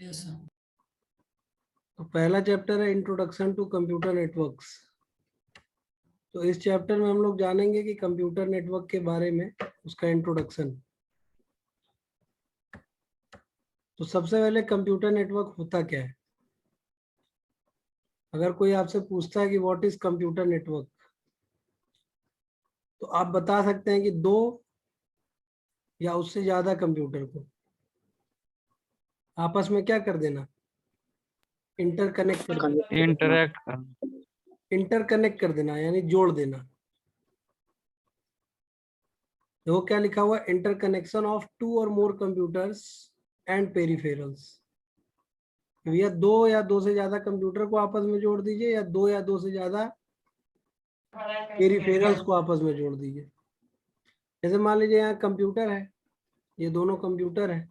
Yes sir. तो पहला chapter है इंट्रोडक्शन टू कंप्यूटर नेटवर्क्स। तो इस चैप्टर में हम लोग जानेंगे कि कंप्यूटर नेटवर्क के बारे में, उसका इंट्रोडक्शन। तो सबसे पहले कंप्यूटर नेटवर्क होता क्या है? अगर कोई आपसे पूछता है कि व्हाट इज कंप्यूटर नेटवर्क, तो आप बता सकते हैं कि दो या उससे ज्यादा कंप्यूटर को आपस में क्या कर देना, इंटरकनेक्ट कर देना। इंटरेक्ट करना। इंटरकनेक्ट कर देना यानी जोड़ देना। देखो क्या लिखा हुआ, interconnection of to or more computers and peripherals. भैया दो या दो से ज्यादा कंप्यूटर को आपस में जोड़ दीजिए, या दो या दो से ज्यादा पेरिफेरल्स को आपस में जोड़ दीजिए। जैसे मान लीजिए यहाँ कंप्यूटर है, ये दोनों कंप्यूटर है,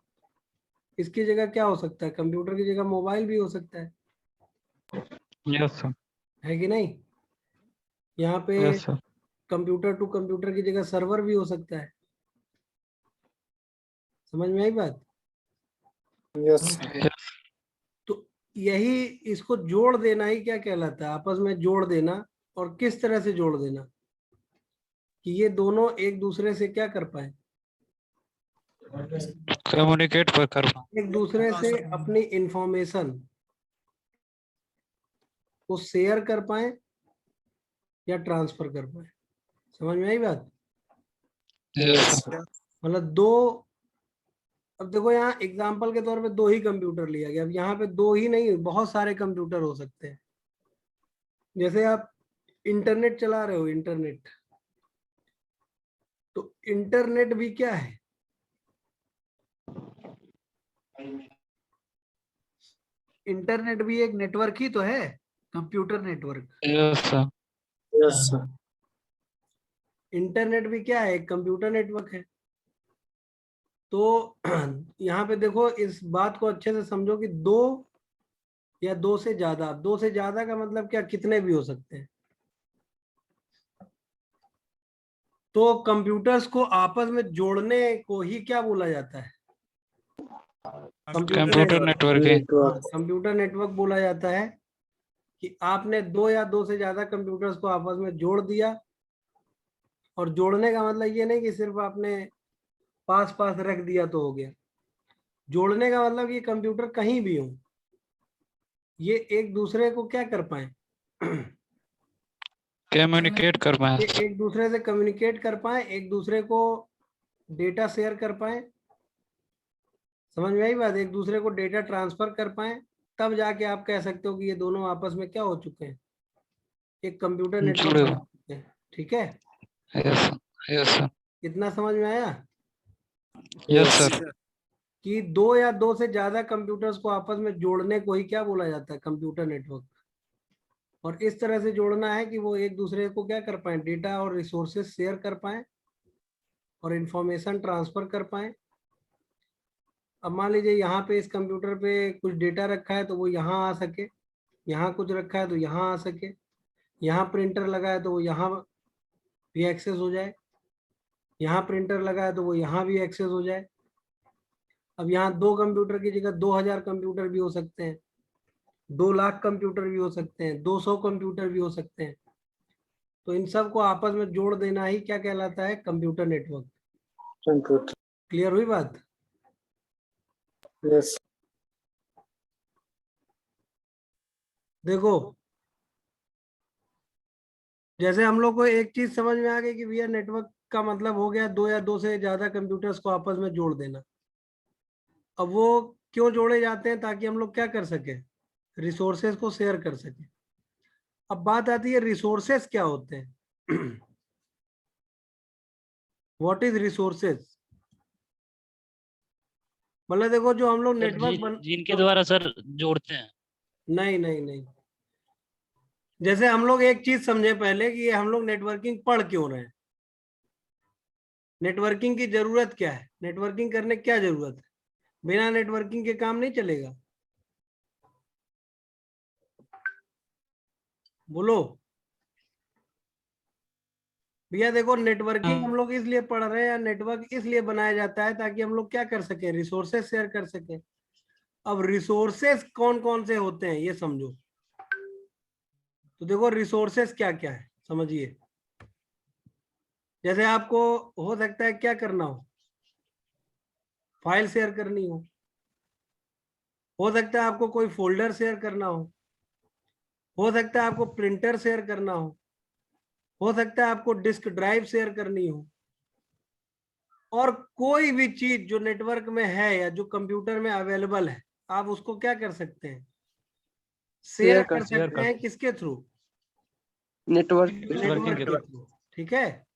इसकी जगह क्या हो सकता है? कंप्यूटर की जगह मोबाइल भी हो सकता है यस सर। कि नहीं? यहाँ पे yes sir. Computer to computer की जगह सर्वर भी हो सकता है। समझ में आई बात? यस तो यही, इसको जोड़ देना ही क्या कहलाता है? आपस में जोड़ देना। और किस तरह से जोड़ देना कि ये दोनों एक दूसरे से क्या कर पाए, कम्युनिकेट पर करना। एक दूसरे से अपनी इंफॉर्मेशन को शेयर कर पाए या ट्रांसफर कर पाए। समझ में आई बात? Yes sir. मतलब दो, अब देखो यहाँ एग्जांपल के तौर पे दो ही कंप्यूटर लिया गया। अब यहाँ पे दो ही नहीं, बहुत सारे कंप्यूटर हो सकते हैं। जैसे आप इंटरनेट चला रहे हो, इंटरनेट, तो इंटरनेट भी क्या है? इंटरनेट भी एक नेटवर्क ही तो है, computer network. Yes sir. Yes internet भी क्या है? एक कंप्यूटर नेटवर्क है। तो यहाँ पे देखो, इस बात को अच्छे से समझो कि दो या दो से ज्यादा, दो से ज्यादा का मतलब क्या, कितने भी हो सकते हैं। तो कंप्यूटर्स को आपस में जोड़ने को ही क्या बोला जाता है? Computer networking. कंप्यूटर नेटवर्क बोला जाता है। कि आपने दो या दो से ज्यादा कंप्यूटर्स को आपस में जोड़ दिया। और जोड़ने का मतलब ये नहीं कि सिर्फ आपने पास पास रख दिया तो हो गया। जोड़ने का मतलब ये कंप्यूटर कहीं भी हो, ये एक दूसरे को क्या कर पाए कम्युनिकेट कर पाए। ये एक दूसरे से कम्युनिकेट कर पाए, एक दूसरे को डेटा शेयर कर पाए। समझ में आई बात? एक दूसरे को डेटा ट्रांसफर कर पाए, तब जाके आप कह सकते हो कि ये दोनों आपस में क्या हो चुके हैं, एक कंप्यूटर नेटवर्क जुड़े बन हो। चुके हैं। ठीक है, यस सर। Yes sir. कितना समझ में आया? Yes sir. कि दो या दो से ज्यादा कंप्यूटर्स को आपस में जोड़ने को ही क्या बोला जाता है? Computer network. और इस तरह से जोड़ना है कि वो एक दूसरे को क्या कर पाए, डेटा और रिसोर्सेज शेयर कर पाए और इंफॉर्मेशन ट्रांसफर कर पाए। अब मान लीजिए यहाँ पे इस कंप्यूटर पे कुछ डेटा रखा है तो वो यहाँ आ सके, यहाँ कुछ रखा है तो यहाँ आ सके, यहाँ प्रिंटर लगा है तो वो यहाँ भी एक्सेस हो जाए, यहाँ प्रिंटर लगा है तो वो यहाँ भी एक्सेस हो जाए। अब यहाँ दो कंप्यूटर की जगह 2000 कंप्यूटर भी हो सकते हैं, 2 लाख कंप्यूटर भी हो सकते हैं, 200 कंप्यूटर भी हो सकते हैं। तो इन सब को आपस में जोड़ देना ही क्या कहलाता है? Computer network. कंप्यूटर। क्लियर हुई बात? यस देखो, जैसे हम लोग को एक चीज समझ में आ गई कि भैया नेटवर्क का मतलब हो गया दो या दो से ज्यादा कंप्यूटर्स को आपस में जोड़ देना। अब वो क्यों जोड़े जाते हैं? ताकि हम लोग क्या कर सके, रिसोर्सेज को शेयर कर सके। अब बात आती है रिसोर्सेज क्या होते हैं व्हाट इज रिसोर्सेज? मतलब देखो, जो हम लोग नेटवर्क जिनके द्वारा सर जोड़ते हैं। नहीं नहीं नहीं, जैसे हम लोग एक चीज समझे पहले कि ये हम लोग नेटवर्किंग पढ़ क्यों रहे हैं। नेटवर्किंग की जरूरत क्या है? नेटवर्किंग करने की क्या जरूरत है? बिना नेटवर्किंग के काम नहीं चलेगा। बोलो भैया। देखो, नेटवर्किंग हम लोग इसलिए पढ़ रहे हैं, या नेटवर्क इसलिए बनाया जाता है ताकि हम लोग क्या कर सके, रिसोर्सेज शेयर कर सके। अब रिसोर्सेस कौन कौन से होते हैं ये समझो। तो देखो रिसोर्सेस क्या क्या है समझिए। जैसे आपको हो सकता है क्या करना फाइल शेयर करनी हो सकता है आपको कोई फोल्डर शेयर करना हो सकता है आपको प्रिंटर शेयर करना हो सकता है आपको डिस्क ड्राइव शेयर करनी हो, और कोई भी चीज जो नेटवर्क में है या जो कंप्यूटर में अवेलेबल है आप उसको क्या कर सकते हैं, शेयर कर सकते हैं। किसके थ्रू? नेटवर्क नेटवर्क के थ्रू। ठीक है,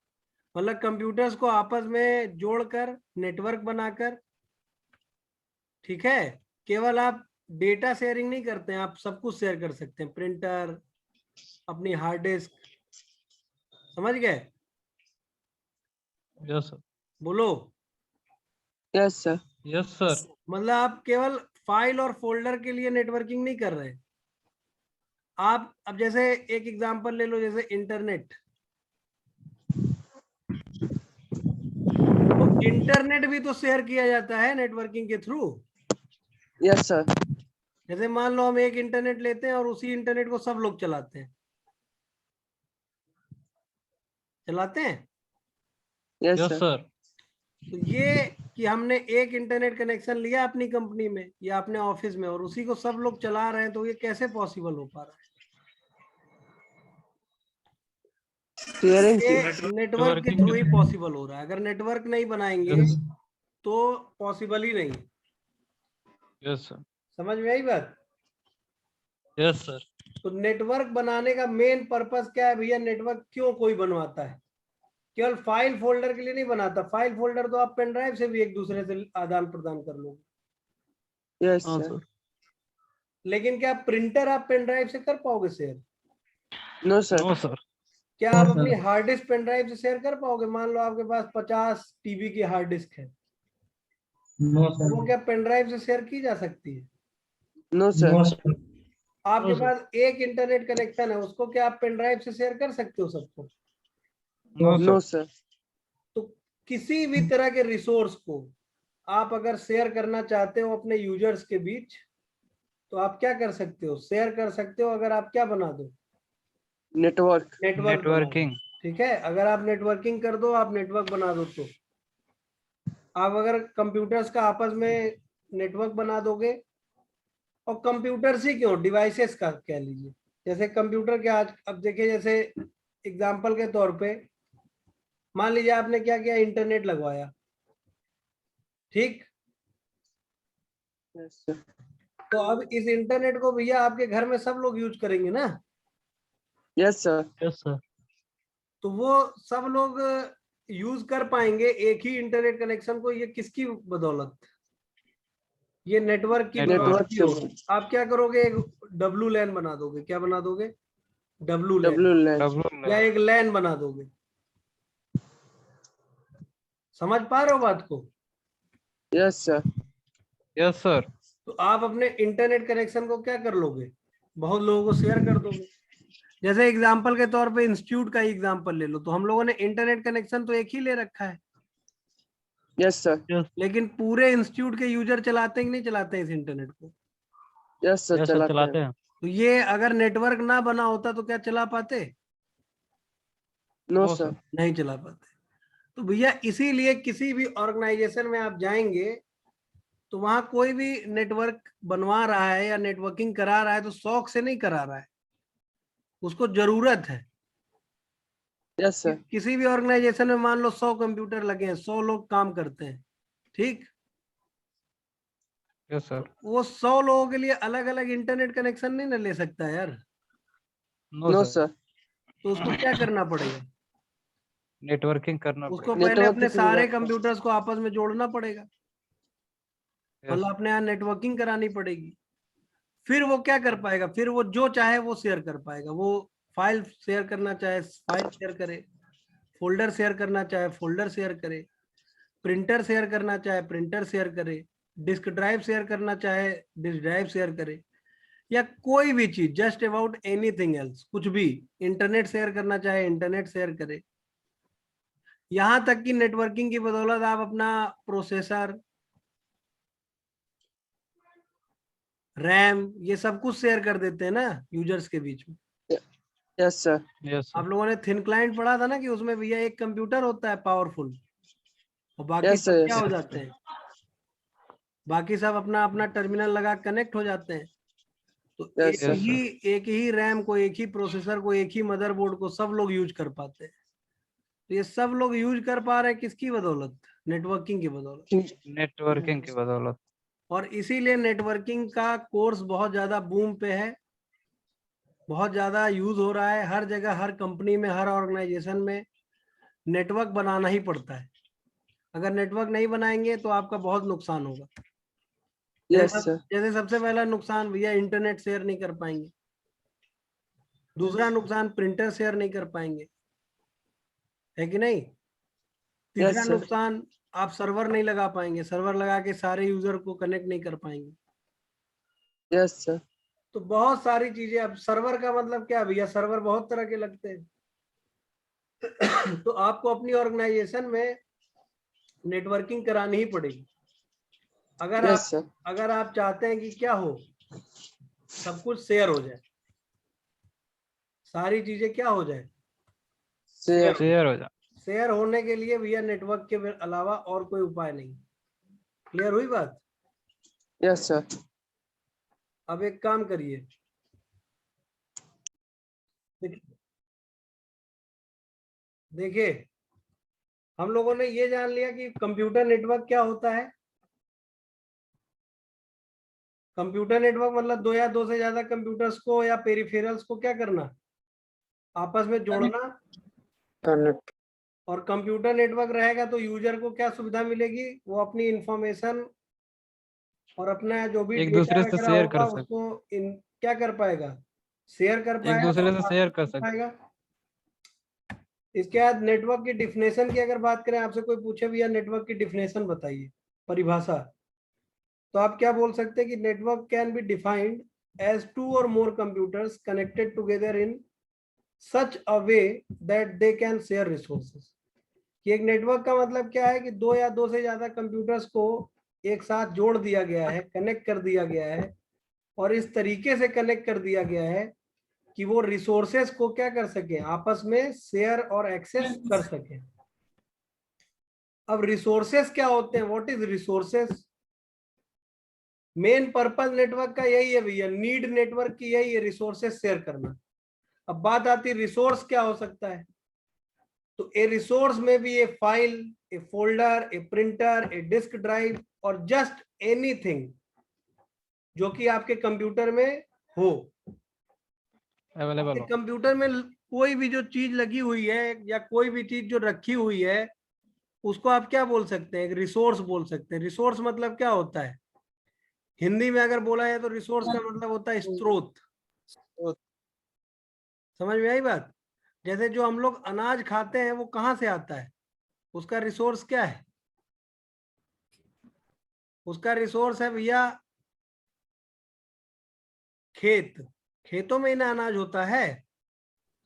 मतलब कंप्यूटर्स को आपस में जोड़कर नेटवर्क बनाकर, ठीक है, केवल आप डेटा शेयरिंग नहीं करते हैं, आप सब कुछ शेयर कर सकते हैं, प्रिंटर, अपनी हार्ड डिस्क। समझ गए? Yes sir. बोलो। Yes sir yes sir. मतलब आप केवल फाइल और फोल्डर के लिए नेटवर्किंग नहीं कर रहे। आप अब जैसे एक एग्जांपल ले लो, जैसे इंटरनेट। तो इंटरनेट भी तो शेयर किया जाता है नेटवर्किंग के थ्रू। यस सर जैसे मान लो हम एक इंटरनेट लेते हैं और उसी इंटरनेट को सब लोग चलाते हैं। Yes yes sir sir. तो ये कि हमने एक इंटरनेट कनेक्शन लिया अपनी कंपनी में या अपने ऑफिस में और उसी को सब लोग चला रहे हैं, तो ये कैसे पॉसिबल हो पा रहा है? शेयरिंग ये नेटवर्क के थ्रू ही पॉसिबल हो रहा है। अगर नेटवर्क नहीं बनाएंगे तो पॉसिबल ही नहीं है। Yes sir. समझ में आई बात? Yes sir. तो नेटवर्क बनाने का मेन पर्पस क्या है भैया? नेटवर्क क्यों कोई बनवाता है? केवल फाइल फोल्डर के लिए नहीं बनाता। फाइल फोल्डर तो आप पेन ड्राइव से भी एक दूसरे से आदान प्रदान कर लोगे। यस हाँ सर सर। लेकिन क्या प्रिंटर आप पेन ड्राइव से कर पाओगे share? No sir no sir. क्या आप अपनी हार्ड डिस्क पेन ड्राइव से शेयर कर पाओगे? मान लो आपके पास 50 टीबी की हार्ड डिस्क है, तो वो क्या पेन ड्राइव से शेयर की जा सकती है? नो सर आपके पास एक इंटरनेट कनेक्शन है, उसको क्या आप पेन ड्राइव से शेयर कर सकते हो सबको? No no sir. सर तो किसी भी तरह के रिसोर्स को आप अगर शेयर करना चाहते हो अपने यूजर्स के बीच, तो आप क्या कर सकते हो? शेयर कर सकते हो अगर आप क्या बना दो? नेटवर्क नेटवर्क बना दो। नेटवर्किंग। ठीक है, अगर आप नेटवर्किंग कर दो, आप नेटवर्क बना दो, तो आप अगर कंप्यूटर्स का आपस में नेटवर्क बना दोगे, और कंप्यूटर्स ही क्यों, डिवाइसेस का कह लीजिए। जैसे कंप्यूटर के आज अब देखिए, जैसे एग्जांपल के तौर पे मान लीजिए आपने क्या किया, इंटरनेट लगवाया, ठीक। यस सर तो अब इस इंटरनेट को भैया आपके घर में सब लोग यूज करेंगे ना। Yes sir yes sir. तो वो सब लोग यूज कर पाएंगे एक ही इंटरनेट कनेक्शन को। ये किसकी बदौलत? ये नेटवर्क की नेटवर्क। बदौलत नेटवर्क ही से होगा। आप क्या करोगे? एक डब्लू लैन बना दोगे। क्या बना दोगे? डब्लू लैन। डब्ल्यू लैन डब्ल्यू या एक लैन बना दोगे। समझ पा रहे हो बात को? Yes sir yes sir. तो आप अपने इंटरनेट कनेक्शन को क्या कर लोगे? बहुत लोगों को शेयर कर दोगे। जैसे एग्जांपल के तौर पे इंस्टीट्यूट का ही एग्जांपल ले लो, तो हम लोगों ने इंटरनेट कनेक्शन तो एक ही ले रखा है, यस सर लेकिन पूरे इंस्टीट्यूट के यूजर चलाते हैं कि नहीं चलाते हैं इस इंटरनेट को? यस सर यस सर चलाते चलाते हैं हैं। तो ये अगर नेटवर्क ना बना होता तो क्या चला पाते? No no sir sir. नहीं चला पाते। तो भैया इसीलिए किसी भी ऑर्गेनाइजेशन में आप जाएंगे तो वहां कोई भी नेटवर्क बनवा रहा है या नेटवर्किंग करा रहा है तो शौक से नहीं करा रहा है, उसको जरूरत है। यस सर किसी भी ऑर्गेनाइजेशन में मान लो 100 कंप्यूटर लगे हैं, 100 लोग काम करते हैं, ठीक। Yes sir. वो 100 लोगों के लिए अलग अलग इंटरनेट कनेक्शन नहीं ना ले सकता यार। No no sir. सर तो उसको क्या करना पड़ेगा? नेटवर्किंग करना उसको पड़ेगा। पहले नेटवर्क के अपने थ्रू सारे रखते हैं कंप्यूटर्स को आपस में जोड़ना पड़ेगा, यस मतलब अपने यहाँ नेटवर्किंग करानी पड़ेगी। फिर वो क्या कर पाएगा? फिर वो जो चाहे वो शेयर कर पाएगा। वो फाइल शेयर करना चाहे फाइल शेयर करे, फोल्डर शेयर करना चाहे फोल्डर शेयर करे, प्रिंटर शेयर करना चाहे प्रिंटर शेयर करे, डिस्क ड्राइव शेयर करना चाहे डिस्क ड्राइव शेयर करे, या कोई भी चीज, जस्ट अबाउट एनीथिंग एल्स, कुछ भी। इंटरनेट शेयर करना चाहे इंटरनेट शेयर करे। यहां तक कि नेटवर्किंग की बदौलत आप अपना प्रोसेसर, रैम, ये सब कुछ शेयर कर देते हैं ना यूजर्स के बीच में। Yes, sir. Yes, sir. आप लोगों ने थिन क्लाइंट पढ़ा था ना कि उसमें भैया एक कंप्यूटर होता है पावरफुल और बाकी Yes, sir, सब yes, क्या हो sir. जाते हैं, बाकी सब अपना अपना टर्मिनल लगा कनेक्ट हो जाते हैं। तो Yes, sir. एक ही रैम को, एक ही प्रोसेसर को, एक ही मदरबोर्ड को सब लोग यूज कर पाते हैं। तो ये सब लोग यूज कर पा रहे हैं किसकी बदौलत? नेटवर्किंग की बदौलत। नेटवर्किंग की बदौलत। और इसीलिए नेटवर्किंग का कोर्स बहुत ज्यादा बूम पे है, बहुत ज्यादा यूज हो रहा है हर जगह, हर कंपनी में, हर ऑर्गेनाइजेशन में नेटवर्क बनाना ही पड़ता है। अगर नेटवर्क नहीं बनाएंगे तो आपका बहुत नुकसान होगा। Yes, sir. जैसे सबसे पहला नुकसान भैया, इंटरनेट शेयर नहीं कर पाएंगे। दूसरा नुकसान, प्रिंटर शेयर नहीं कर पाएंगे, है कि नहीं? तीसरा Yes, sir. नुकसान, आप सर्वर नहीं लगा पाएंगे, सर्वर लगा के सारे यूजर को कनेक्ट नहीं कर पाएंगे। Yes, sir. तो बहुत सारी चीजें। अब सर्वर का मतलब क्या भैया? सर्वर बहुत तरह के लगते हैं। तो आपको अपनी ऑर्गेनाइजेशन में नेटवर्किंग करानी ही पड़ेगी। Yes, sir. अगर आप चाहते हैं कि क्या हो, सब कुछ शेयर हो जाए, सारी चीजें क्या हो जाए, Sir. शेयर हो जा। शेयर होने के लिए भैया नेटवर्क के अलावा और कोई उपाय नहीं। क्लियर हुई बात? Yes, sir. अब एक काम करिए, देखिए हम लोगों ने ये जान लिया कि कंप्यूटर नेटवर्क क्या होता है। कंप्यूटर नेटवर्क मतलब दो या दो से ज्यादा कंप्यूटर्स को या पेरिफेरल्स को क्या करना, आपस में जोड़ना। Connect. और कंप्यूटर नेटवर्क रहेगा तो यूजर को क्या सुविधा मिलेगी? वो अपनी इंफॉर्मेशन और अपना जो भी एक डेटा दूसरे से वगैरह शेयर होगा कर सकते, उसको क्या कर पाएगा? शेयर कर एक पाएगा दूसरे और से बात शेयर कर कर सकते। पाएगा। इसके बाद नेटवर्क की डिफिनेशन की अगर बात करें, आपसे कोई पूछे भैया नेटवर्क की डिफिनेशन बताइए, परिभाषा, तो आप क्या बोल सकते हैं कि network can be defined as two or more computers connected together in such a way that they can share resources. कि एक नेटवर्क का मतलब क्या है कि दो या दो से ज्यादा कंप्यूटर्स को एक साथ जोड़ दिया गया है, कनेक्ट कर दिया गया है, और इस तरीके से कनेक्ट कर दिया गया है कि वो रिसोर्सेस को क्या कर सके, आपस में शेयर और एक्सेस कर सके। अब रिसोर्सेस क्या होते हैं? What is resources? Main purpose network का यही है भैया, नीड नेटवर्क की यही है, रिसोर्सेस शेयर करना। अब बात आती है रिसोर्स क्या हो सकता है। तो ए रिसोर्स में भी ए फाइल, ए फोल्डर, ए प्रिंटर, ए डिस्क ड्राइव और जस्ट एनीथिंग जो कि आपके कंप्यूटर में हो। अवेलेबल हो। कंप्यूटर में कोई भी जो चीज लगी हुई है या कोई भी चीज जो रखी हुई है उसको आप क्या बोल सकते हैं? एक रिसोर्स बोल सकते हैं। रिसोर्स मतलब क्या होता है? हिंदी में अगर बोला जाए तो रिसोर्स का मतलब होता है स्रोत। समझ में आई बात? जैसे जो हम लोग अनाज खाते हैं वो कहाँ से आता है? उसका रिसोर्स क्या है? उसका रिसोर्स है भैया खेत। खेतों में ही ना अनाज होता है।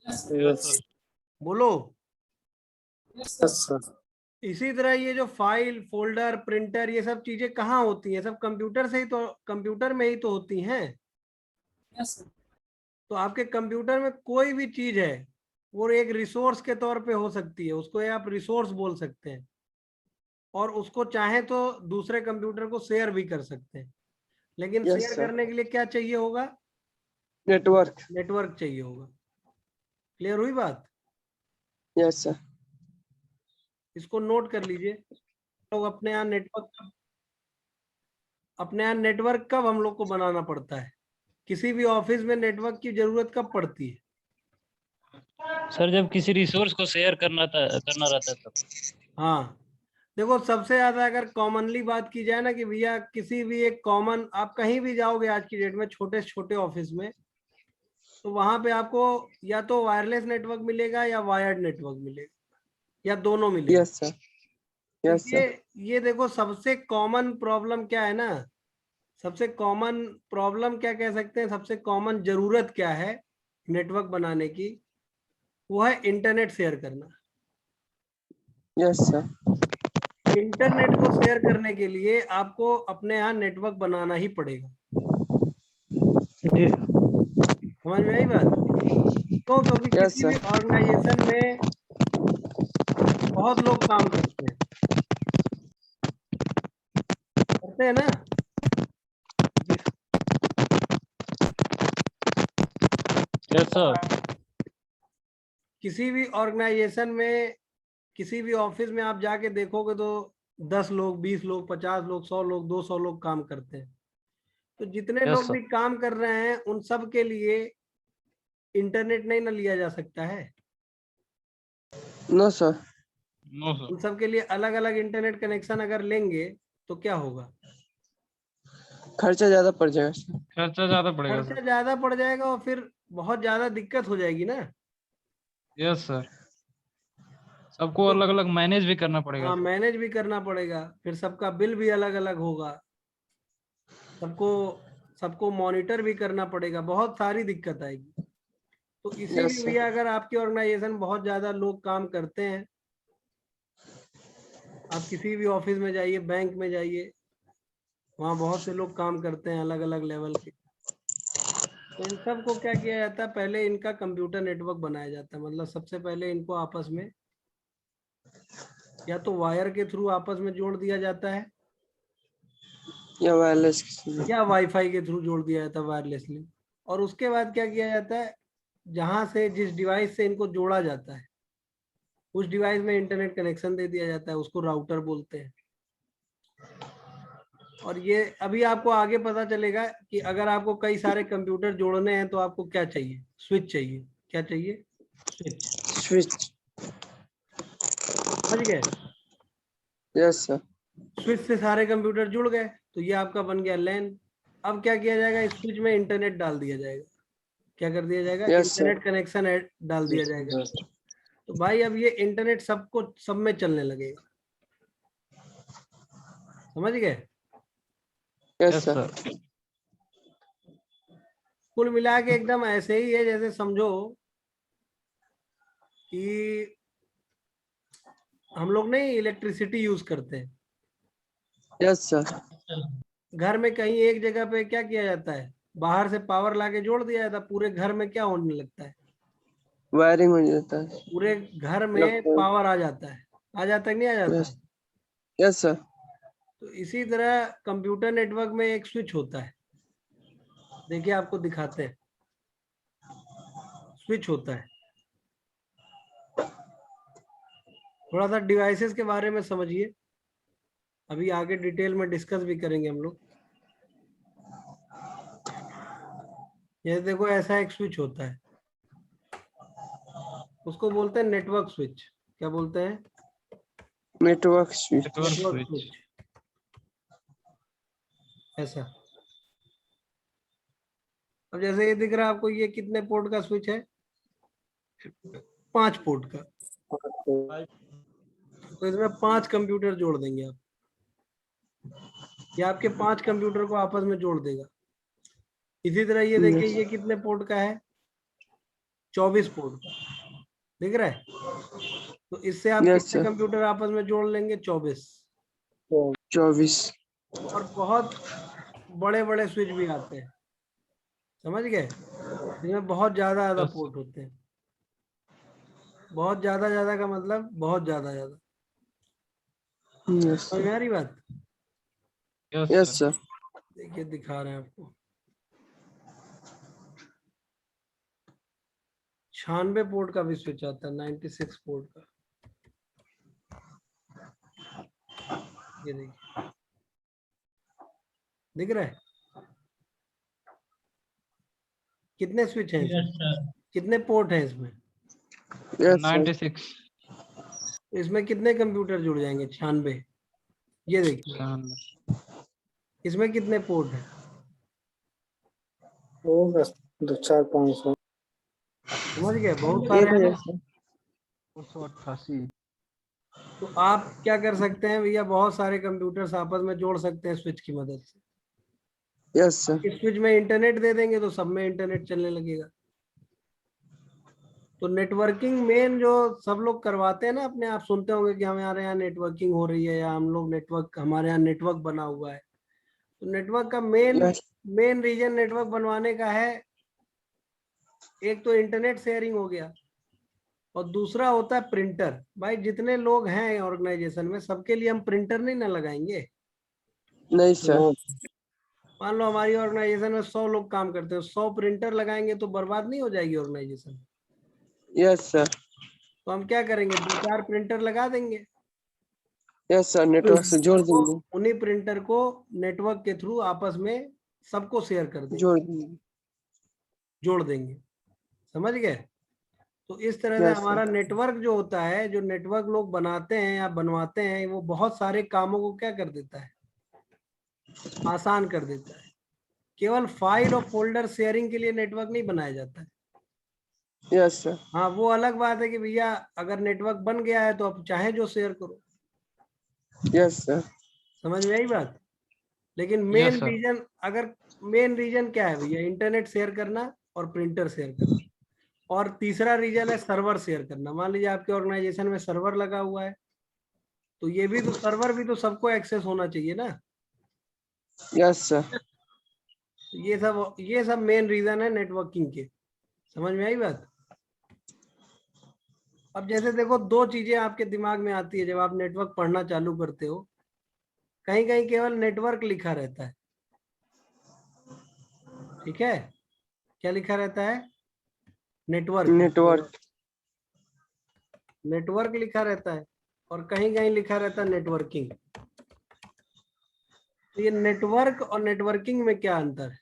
Yes. बोलो। Yes, sir. इसी तरह ये जो फाइल, फोल्डर, प्रिंटर, ये सब चीजें कहाँ होती हैं? सब कंप्यूटर से ही तो, कंप्यूटर में ही तो होती हैं। Yes, sir. तो आपके कंप्यूटर में कोई भी चीज है वो एक रिसोर्स के तौर पे हो सकती है, उसको आप रिसोर्स बोल सकते हैं। और उसको चाहे तो दूसरे कंप्यूटर को शेयर भी कर सकते हैं, लेकिन Yes, शेयर sir. करने के लिए क्या चाहिए होगा? Network. नेटवर्क चाहिए होगा। क्लियर हुई बात? Yes, sir. इसको नोट कर लीजिए। लोग अपने यहाँ नेटवर्क कब हम लोग को बनाना पड़ता है? किसी भी ऑफिस में नेटवर्क की जरूरत कब पड़ती है? सर जब किसी रिसोर्स को शेयर करना रहता है तब। हाँ, देखो सबसे ज्यादा अगर कॉमनली बात की जाए ना कि भैया किसी भी एक कॉमन, आप कहीं भी जाओगे आज की डेट में छोटे छोटे ऑफिस में, तो वहां पे आपको या तो वायरलेस नेटवर्क मिलेगा या वायर्ड नेटवर्क मिलेगा या दोनों मिलेगा। Yes, sir. Yes, sir. ये देखो सबसे कॉमन प्रॉब्लम क्या है ना, सबसे कॉमन प्रॉब्लम क्या कह सकते हैं, सबसे कॉमन जरूरत क्या है नेटवर्क बनाने की? वो है इंटरनेट शेयर करना। Yes, sir. इंटरनेट को शेयर करने के लिए आपको अपने यहाँ नेटवर्क बनाना ही पड़ेगा। जी समझ में आई बात? तो क्योंकि Yes, किसी भी sir. ऑर्गेनाइजेशन में बहुत लोग काम करते हैं ना। Yes sir. किसी भी ऑर्गेनाइजेशन में, किसी भी ऑफिस में आप जाके देखोगे तो 10 लोग, 20 लोग, 50 लोग, 100 लोग, 200 लोग काम करते हैं। तो जितने यस लोग सर। भी काम कर रहे हैं उन सब के लिए इंटरनेट नहीं ना लिया जा सकता है। No, sir. No sir. उन सब के लिए अलग अलग इंटरनेट कनेक्शन अगर लेंगे तो क्या होगा? खर्चा ज्यादा पड़ जाएगा सर। खर्चा ज्यादा पड़ेगा खर्चा सर। ज्यादा पड़ जाएगा और फिर बहुत ज्यादा दिक्कत हो जाएगी ना। Yes sir. सबको तो अलग अलग मैनेज भी करना पड़ेगा हाँ, सर। मैनेज भी करना पड़ेगा, फिर सबका बिल भी अलग अलग होगा, सबको सबको मॉनिटर भी करना पड़ेगा, बहुत सारी दिक्कत आएगी। तो Yes, इसीलिए sir. भैया अगर आपकी ऑर्गेनाइजेशन बहुत ज्यादा लोग काम करते हैं, आप किसी भी ऑफिस में जाइए, बैंक में जाइए, वहाँ बहुत से लोग काम करते हैं अलग अलग लेवल के। तो इन सब को क्या किया जाता है, पहले इनका कंप्यूटर नेटवर्क बनाया जाता है। मतलब सबसे पहले इनको आपस में या तो वायर के थ्रू आपस में जोड़ दिया जाता है या वायरलेस या वाईफाई के थ्रू जोड़ दिया जाता है वायरलेसली। और उसके बाद क्या किया जाता है, जहां से जिस डिवाइस से इनको जोड़ा जाता है उस डिवाइस में इंटरनेट कनेक्शन दे दिया जाता है, उसको राउटर बोलते हैं। और ये अभी आपको आगे पता चलेगा कि अगर आपको कई सारे कंप्यूटर जोड़ने हैं तो आपको क्या चाहिए, स्विच चाहिए। क्या चाहिए? स्विच। स्विच। समझ गए? Yes sir. स्विच से सारे कंप्यूटर जुड़ गए तो ये आपका बन गया लैन। अब क्या किया जाएगा, इस स्विच में इंटरनेट डाल दिया जाएगा। क्या कर दिया जाएगा? Yes sir. इंटरनेट कनेक्शन डाल दिया जाएगा। तो भाई अब ये इंटरनेट सबको सब में चलने लगेगा। समझ गए? Yes yes sir. सर। कुल मिला के एकदम ऐसे ही है, जैसे समझो कि हम लोग नहीं इलेक्ट्रिसिटी यूज करते हैं। Yes sir. घर में कहीं एक जगह पे क्या किया जाता है, बाहर से पावर लाके जोड़ दिया जाता है, पूरे घर में क्या होने लगता है, वायरिंग हो जाता है। पूरे घर में पावर आ जाता है। आ जाता है कि नहीं आ जाता यस। है? Yes sir. तो इसी तरह कंप्यूटर नेटवर्क में एक स्विच होता है। देखिए आपको दिखाते हैं, स्विच होता है। थोड़ा सा डिवाइसेस के बारे में समझिए, अभी आगे डिटेल में डिस्कस भी करेंगे हम लोग। ये देखो ऐसा एक स्विच होता है, उसको बोलते हैं नेटवर्क स्विच। क्या बोलते हैं? Network switch. Network network switch. Switch. ऐसा। अब जैसे ये दिख रहा है आपको, ये कितने पोर्ट का स्विच है? 5 पोर्ट का। तो इसमें 5 कंप्यूटर जोड़ देंगे आप, ये आपके 5 कंप्यूटर को आपस में जोड़ देगा। इसी तरह ये देखिए, ये कितने पोर्ट का है? 24 पोर्ट का। दिख रहा है? तो इससे आप यस कितने सर। कंप्यूटर आपस में जोड़ लेंगे? 24। 24। और बहुत बड़े बड़े स्विच भी आते हैं, समझ गए? इसमें बहुत ज्यादा ज्यादा यस पोर्ट होते हैं। बहुत ज्यादा ज्यादा का मतलब बहुत ज्यादा ज्यादा। यस समझ में सर। आ रही बात? Yes yes sir. सर। देखिए दिखा रहे हैं आपको, 96 पोर्ट का भी स्विच आता है, 96 पोर्ट का। ये देखिए, दिख रहा है? कितने स्विच हैं इसमें, कितने पोर्ट हैं इसमें? Yes sir. 96। तो इसमें कितने कंप्यूटर जुड़ जाएंगे? 96। ये देखिए, इसमें कितने पोर्ट हैं? वो बस 200-400-500। समझ गए? बहुत सारे हैं ना। 288। तो आप क्या कर सकते हैं भैया, बहुत सारे कंप्यूटर्स आपस में जोड़ सकते हैं स्विच की मदद से। Yes sir. इस स्विच में इंटरनेट दे देंगे तो सब में इंटरनेट चलने लगेगा। तो नेटवर्किंग मेन जो सब लोग करवाते हैं ना अपने, आप सुनते होंगे कि हमारे यहाँ नेटवर्किंग हो रही है या हम लोग नेटवर्क, हमारे यहाँ नेटवर्क बना हुआ है। तो नेटवर्क का main yes. Main reason network बनवाने का है, एक तो इंटरनेट शेयरिंग हो गया और दूसरा होता है प्रिंटर। भाई जितने लोग हैं ऑर्गेनाइजेशन में सबके लिए हम प्रिंटर नहीं ना लगाएंगे। नहीं सर। मान लो हमारी ऑर्गेनाइजेशन में 100 लोग काम करते हैं, 100 प्रिंटर लगाएंगे तो बर्बाद नहीं हो जाएगी ऑर्गेनाइजेशन? Yes sir. तो हम क्या करेंगे, 2-4 प्रिंटर लगा देंगे, यस सर, नेटवर्क से जोड़ देंगे। उन्हीं प्रिंटर को नेटवर्क के थ्रू आपस में सबको शेयर कर देंगे, जोड़ देंगे। जोड़ देंगे। समझ गए? तो इस तरह से यस हमारा सर। नेटवर्क जो होता है, जो नेटवर्क लोग बनाते हैं या बनवाते हैं, वो बहुत सारे कामों को क्या कर देता है, आसान कर देता है। केवल फाइल और फोल्डर शेयरिंग के लिए नेटवर्क नहीं बनाया जाता है। Yes sir. हाँ, वो अलग बात है कि भैया अगर नेटवर्क बन गया है तो आप चाहे जो शेयर करो। Yes sir. समझ में आई बात? लेकिन Yes, मेन sir. रीजन, अगर मेन रीजन क्या है भैया, इंटरनेट शेयर करना और प्रिंटर शेयर करना, और तीसरा रीजन है सर्वर शेयर करना। मान लीजिए आपके ऑर्गेनाइजेशन में सर्वर लगा हुआ है, तो ये भी तो सर्वर भी तो सबको एक्सेस होना चाहिए ना। Yes sir. तो ये सब मेन रीजन है नेटवर्किंग के। समझ में आई बात? अब जैसे देखो, दो चीजें आपके दिमाग में आती है जब आप नेटवर्क पढ़ना चालू करते हो। कहीं कहीं केवल नेटवर्क लिखा रहता है, ठीक है? क्या लिखा रहता है? नेटवर्क। नेटवर्क। नेटवर्क लिखा रहता है और कहीं कहीं लिखा रहता है नेटवर्किंग। तो ये नेटवर्क और नेटवर्किंग में क्या अंतर है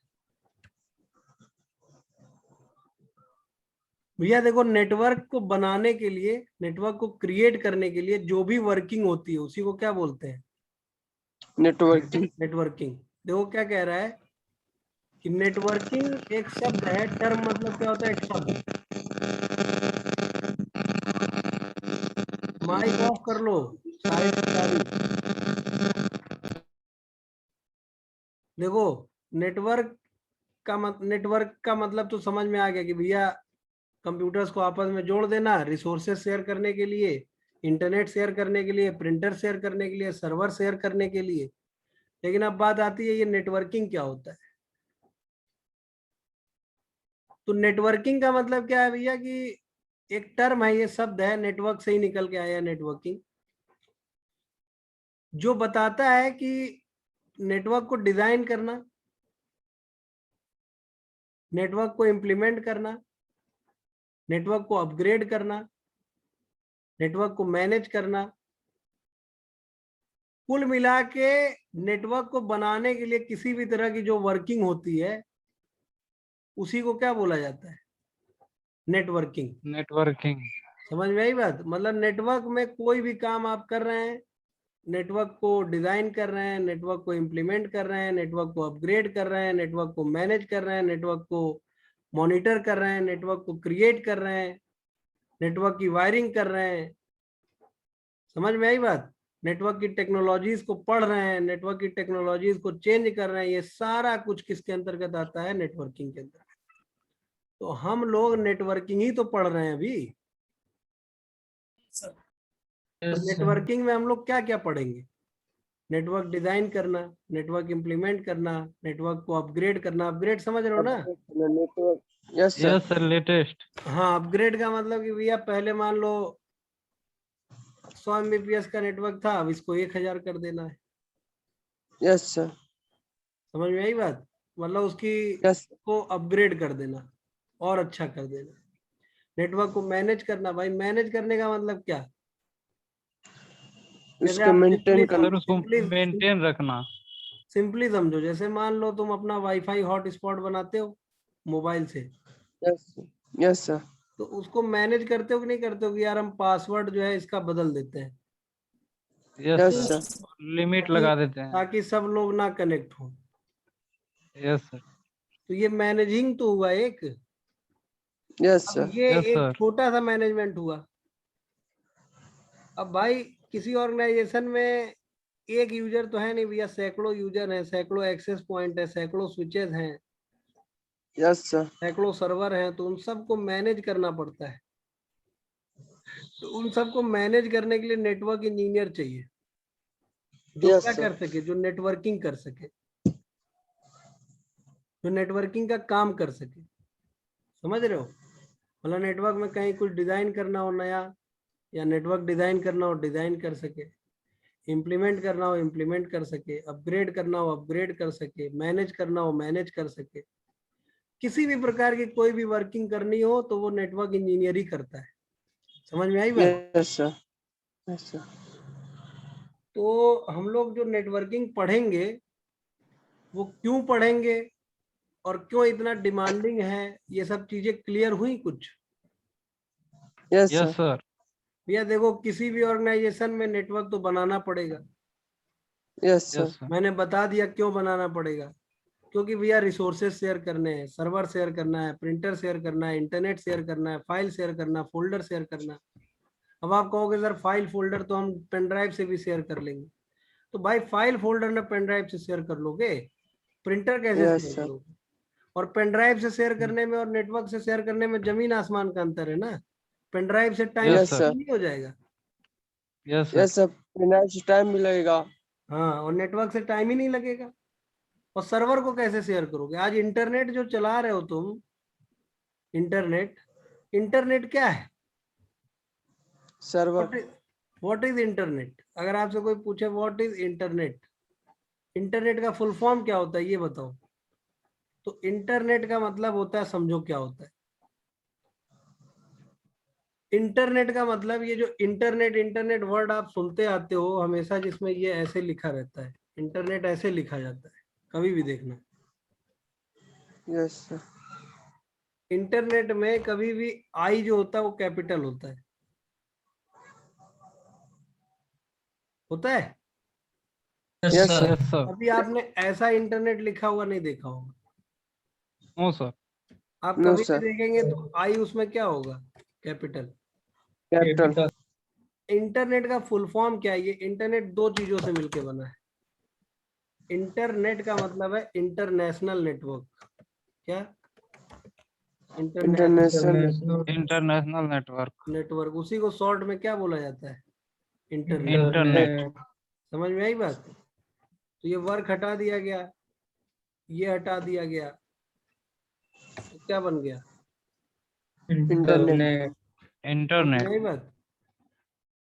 भैया? देखो, नेटवर्क को बनाने के लिए, नेटवर्क को क्रिएट करने के लिए जो भी वर्किंग होती है उसी को क्या बोलते हैं? नेटवर्किंग। नेटवर्किंग। देखो क्या कह रहा है कि नेटवर्किंग एक शब्द है, टर्म मतलब क्या होता है, एक शब्द। माइक ऑफ कर लो सारे चालू। देखो, नेटवर्क का मतलब तो समझ में आ गया कि भैया कंप्यूटर्स को आपस में जोड़ देना, रिसोर्सेज शेयर करने के लिए, इंटरनेट शेयर करने के लिए, प्रिंटर शेयर करने के लिए, सर्वर शेयर करने के लिए। लेकिन अब बात आती है ये नेटवर्किंग क्या होता है? तो नेटवर्किंग का मतलब क्या है भैया कि एक टर्म है, ये शब्द है, नेटवर्क से ही निकल के आया नेटवर्किंग, जो बताता है कि नेटवर्क को डिजाइन करना, नेटवर्क को इम्प्लीमेंट करना, नेटवर्क को अपग्रेड करना, नेटवर्क को मैनेज करना, कुल मिला के नेटवर्क को बनाने के लिए किसी भी तरह की जो वर्किंग होती है उसी को क्या बोला जाता है? नेटवर्किंग। नेटवर्किंग। समझ में आई बात? मतलब नेटवर्क में कोई भी काम आप कर रहे हैं, नेटवर्क को डिजाइन कर रहे हैं, नेटवर्क को इम्प्लीमेंट कर रहे हैं, नेटवर्क को अपग्रेड कर रहे हैं, नेटवर्क को मैनेज कर रहे हैं, नेटवर्क को मॉनिटर कर रहे हैं, नेटवर्क को क्रिएट कर रहे हैं, नेटवर्क की वायरिंग कर रहे हैं। समझ में आई बात? नेटवर्क की टेक्नोलॉजीज को पढ़ रहे हैं, नेटवर्क की टेक्नोलॉजीज को चेंज कर रहे हैं। ये सारा कुछ किसके अंतर्गत आता है? नेटवर्किंग के अंतर्गत। तो हम लोग नेटवर्किंग ही तो पढ़ रहे हैं अभी। तो नेटवर्किंग में हम लोग क्या क्या पढ़ेंगे? नेटवर्क डिजाइन करना, नेटवर्क इम्प्लीमेंट करना, नेटवर्क को अपग्रेड करना। अपग्रेड समझ रहे हो ना? Network. Yes sir. Yes sir, latest. हाँ, अपग्रेड का मतलब कि भैया पहले मान लो 100 Mbps का नेटवर्क था, अब इसको 1000 कर देना है। Yes sir. समझ में आई बात? मतलब उसकी यस। को अपग्रेड कर देना और अच्छा कर देना। नेटवर्क को मैनेज करना, भाई मैनेज करने का मतलब क्या? जैसे उसको आप मेंटेन करना। सर उसको मेंटेन रखना। सिंपली समझो, जैसे मान लो तुम अपना वाईफाई हॉटस्पॉट बनाते हो मोबाइल से, यस। Yes sir. तो उसको मैनेज करते हो कि नहीं करते हो कि यार हम पासवर्ड जो है इसका बदल देते हैं yes yes sir, sir. Limit लगा देते हैं। ताकि सब लोग ना कनेक्ट हो। Yes sir. तो ये मैनेजिंग तो हुआ एक। यस अब सर। ये यस एक सर। छोटा सा मैनेजमेंट हुआ। अब भाई किसी ऑर्गेनाइजेशन में एक यूजर तो है नहीं भैया, सैकड़ों यूजर हैं, सैकड़ों एक्सेस पॉइंट है, सैकड़ों स्विचेस हैं, यस सर। सैकड़ों सर्वर हैं, तो उन सबको मैनेज करना पड़ता है। तो उन सबको मैनेज करने के लिए नेटवर्क इंजीनियर चाहिए, जो यस क्या सर। कर सके, जो नेटवर्किंग कर सके। जो नेटवर्किंग का काम कर सके। समझ रहे हो? मतलब नेटवर्क में कहीं कुछ डिजाइन करना हो नया, या नेटवर्क डिजाइन करना हो डिजाइन कर सके, इम्प्लीमेंट करना हो इम्प्लीमेंट कर सके, अपग्रेड करना हो अपग्रेड कर सके, मैनेज करना हो मैनेज कर सके। किसी भी प्रकार की कोई भी वर्किंग करनी हो तो वो नेटवर्क इंजीनियर ही करता है। समझ में आई बात? Yes, sir. Yes, sir. तो हम लोग जो नेटवर्किंग पढ़ेंगे वो क्यों पढ़ेंगे और क्यों इतना डिमांडिंग है, ये सब चीजें क्लियर हुई कुछ? Yes, yes sir. सर। भैया देखो, किसी भी ऑर्गेनाइजेशन में नेटवर्क तो बनाना पड़ेगा। Yes, sir. Yes sir. मैंने बता दिया क्यों बनाना पड़ेगा, क्योंकि भैया रिसोर्सेज शेयर करने हैं, सर्वर शेयर करना है, प्रिंटर शेयर करना है, इंटरनेट शेयर करना है, फाइल शेयर करना, फोल्डर शेयर करना। अब आप कहोगे सर फाइल फोल्डर तो हम पेन ड्राइव से भी शेयर कर लेंगे। तो भाई फाइल फोल्डर में पेन ड्राइव से शेयर कर लोगे, प्रिंटर कैसे Yes, शेयर sir. करोगे? और पेन ड्राइव से शेयर करने में और नेटवर्क से शेयर करने में जमीन आसमान का अंतर है ना। पेन ड्राइव से टाइम Yes, sir. नहीं हो जाएगा। Yes sir. Yes, sir. Finance time भी लगेगा। हाँ, और नेटवर्क से टाइम ही नहीं लगेगा। और सर्वर को कैसे शेयर करोगे? आज इंटरनेट जो चला रहे हो तुम, इंटरनेट, इंटरनेट क्या है? Server. What is internet? अगर आपसे कोई पूछे व्हाट इज इंटरनेट, इंटरनेट का फुल फॉर्म क्या होता है ये बताओ। तो इंटरनेट का मतलब होता है, समझो क्या होता है इंटरनेट का मतलब। ये जो इंटरनेट इंटरनेट वर्ड आप सुनते आते हो हमेशा, जिसमें ये ऐसे लिखा रहता है, इंटरनेट ऐसे लिखा जाता है, कभी भी देखना। Yes, sir. इंटरनेट में कभी भी आई जो होता है वो कैपिटल होता है। होता है? Yes, sir. Yes sir. अभी आपने ऐसा इंटरनेट लिखा हुआ नहीं देखा होगा। No sir. आप No, कभी भी sir. देखेंगे तो आई उसमें क्या होगा? कैपिटल। Capital. इंटरनेट का फुल फॉर्म क्या है? ये इंटरनेट दो चीजों से मिलकर बना है। इंटरनेट का मतलब है इंटरनेशनल नेटवर्क। क्या? International. International network. नेटवर्क। उसी को शॉर्ट में क्या बोला जाता है? इंटरनेट। इंटरनेट। समझ में आई बात? तो ये वर्क हटा दिया गया, ये हटा दिया गया, तो क्या बन गया? Internet. इंटरनेट। समझ में आई बात?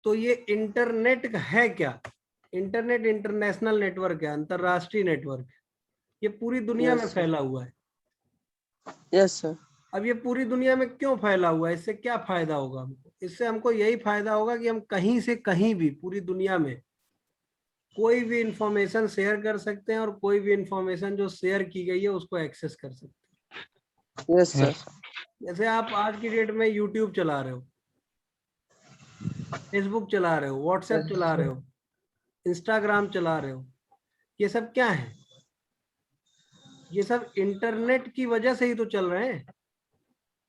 तो ये इंटरनेट है क्या? इंटरनेट इंटरनेशनल नेटवर्क है, अंतरराष्ट्रीय नेटवर्क। ये पूरी दुनिया में Yes, sir. फैला हुआ है। Yes, sir. अब ये पूरी दुनिया में क्यों फैला हुआ है? इससे क्या फायदा होगा हमको? इससे हमको यही फायदा होगा कि हम कहीं से कहीं भी पूरी दुनिया में कोई भी इंफॉर्मेशन शेयर कर सकते हैं, और कोई भी इंफॉर्मेशन जो शेयर की गई है उसको एक्सेस कर सकते हैं। Yes, sir. जैसे आप आज की डेट में यूट्यूब चला रहे हो, फेसबुक चला रहे हो, व्हाट्सएप चला रहे हो, इंस्टाग्राम चला रहे हो, ये सब क्या है? ये सब इंटरनेट की वजह से ही तो चल रहे हैं।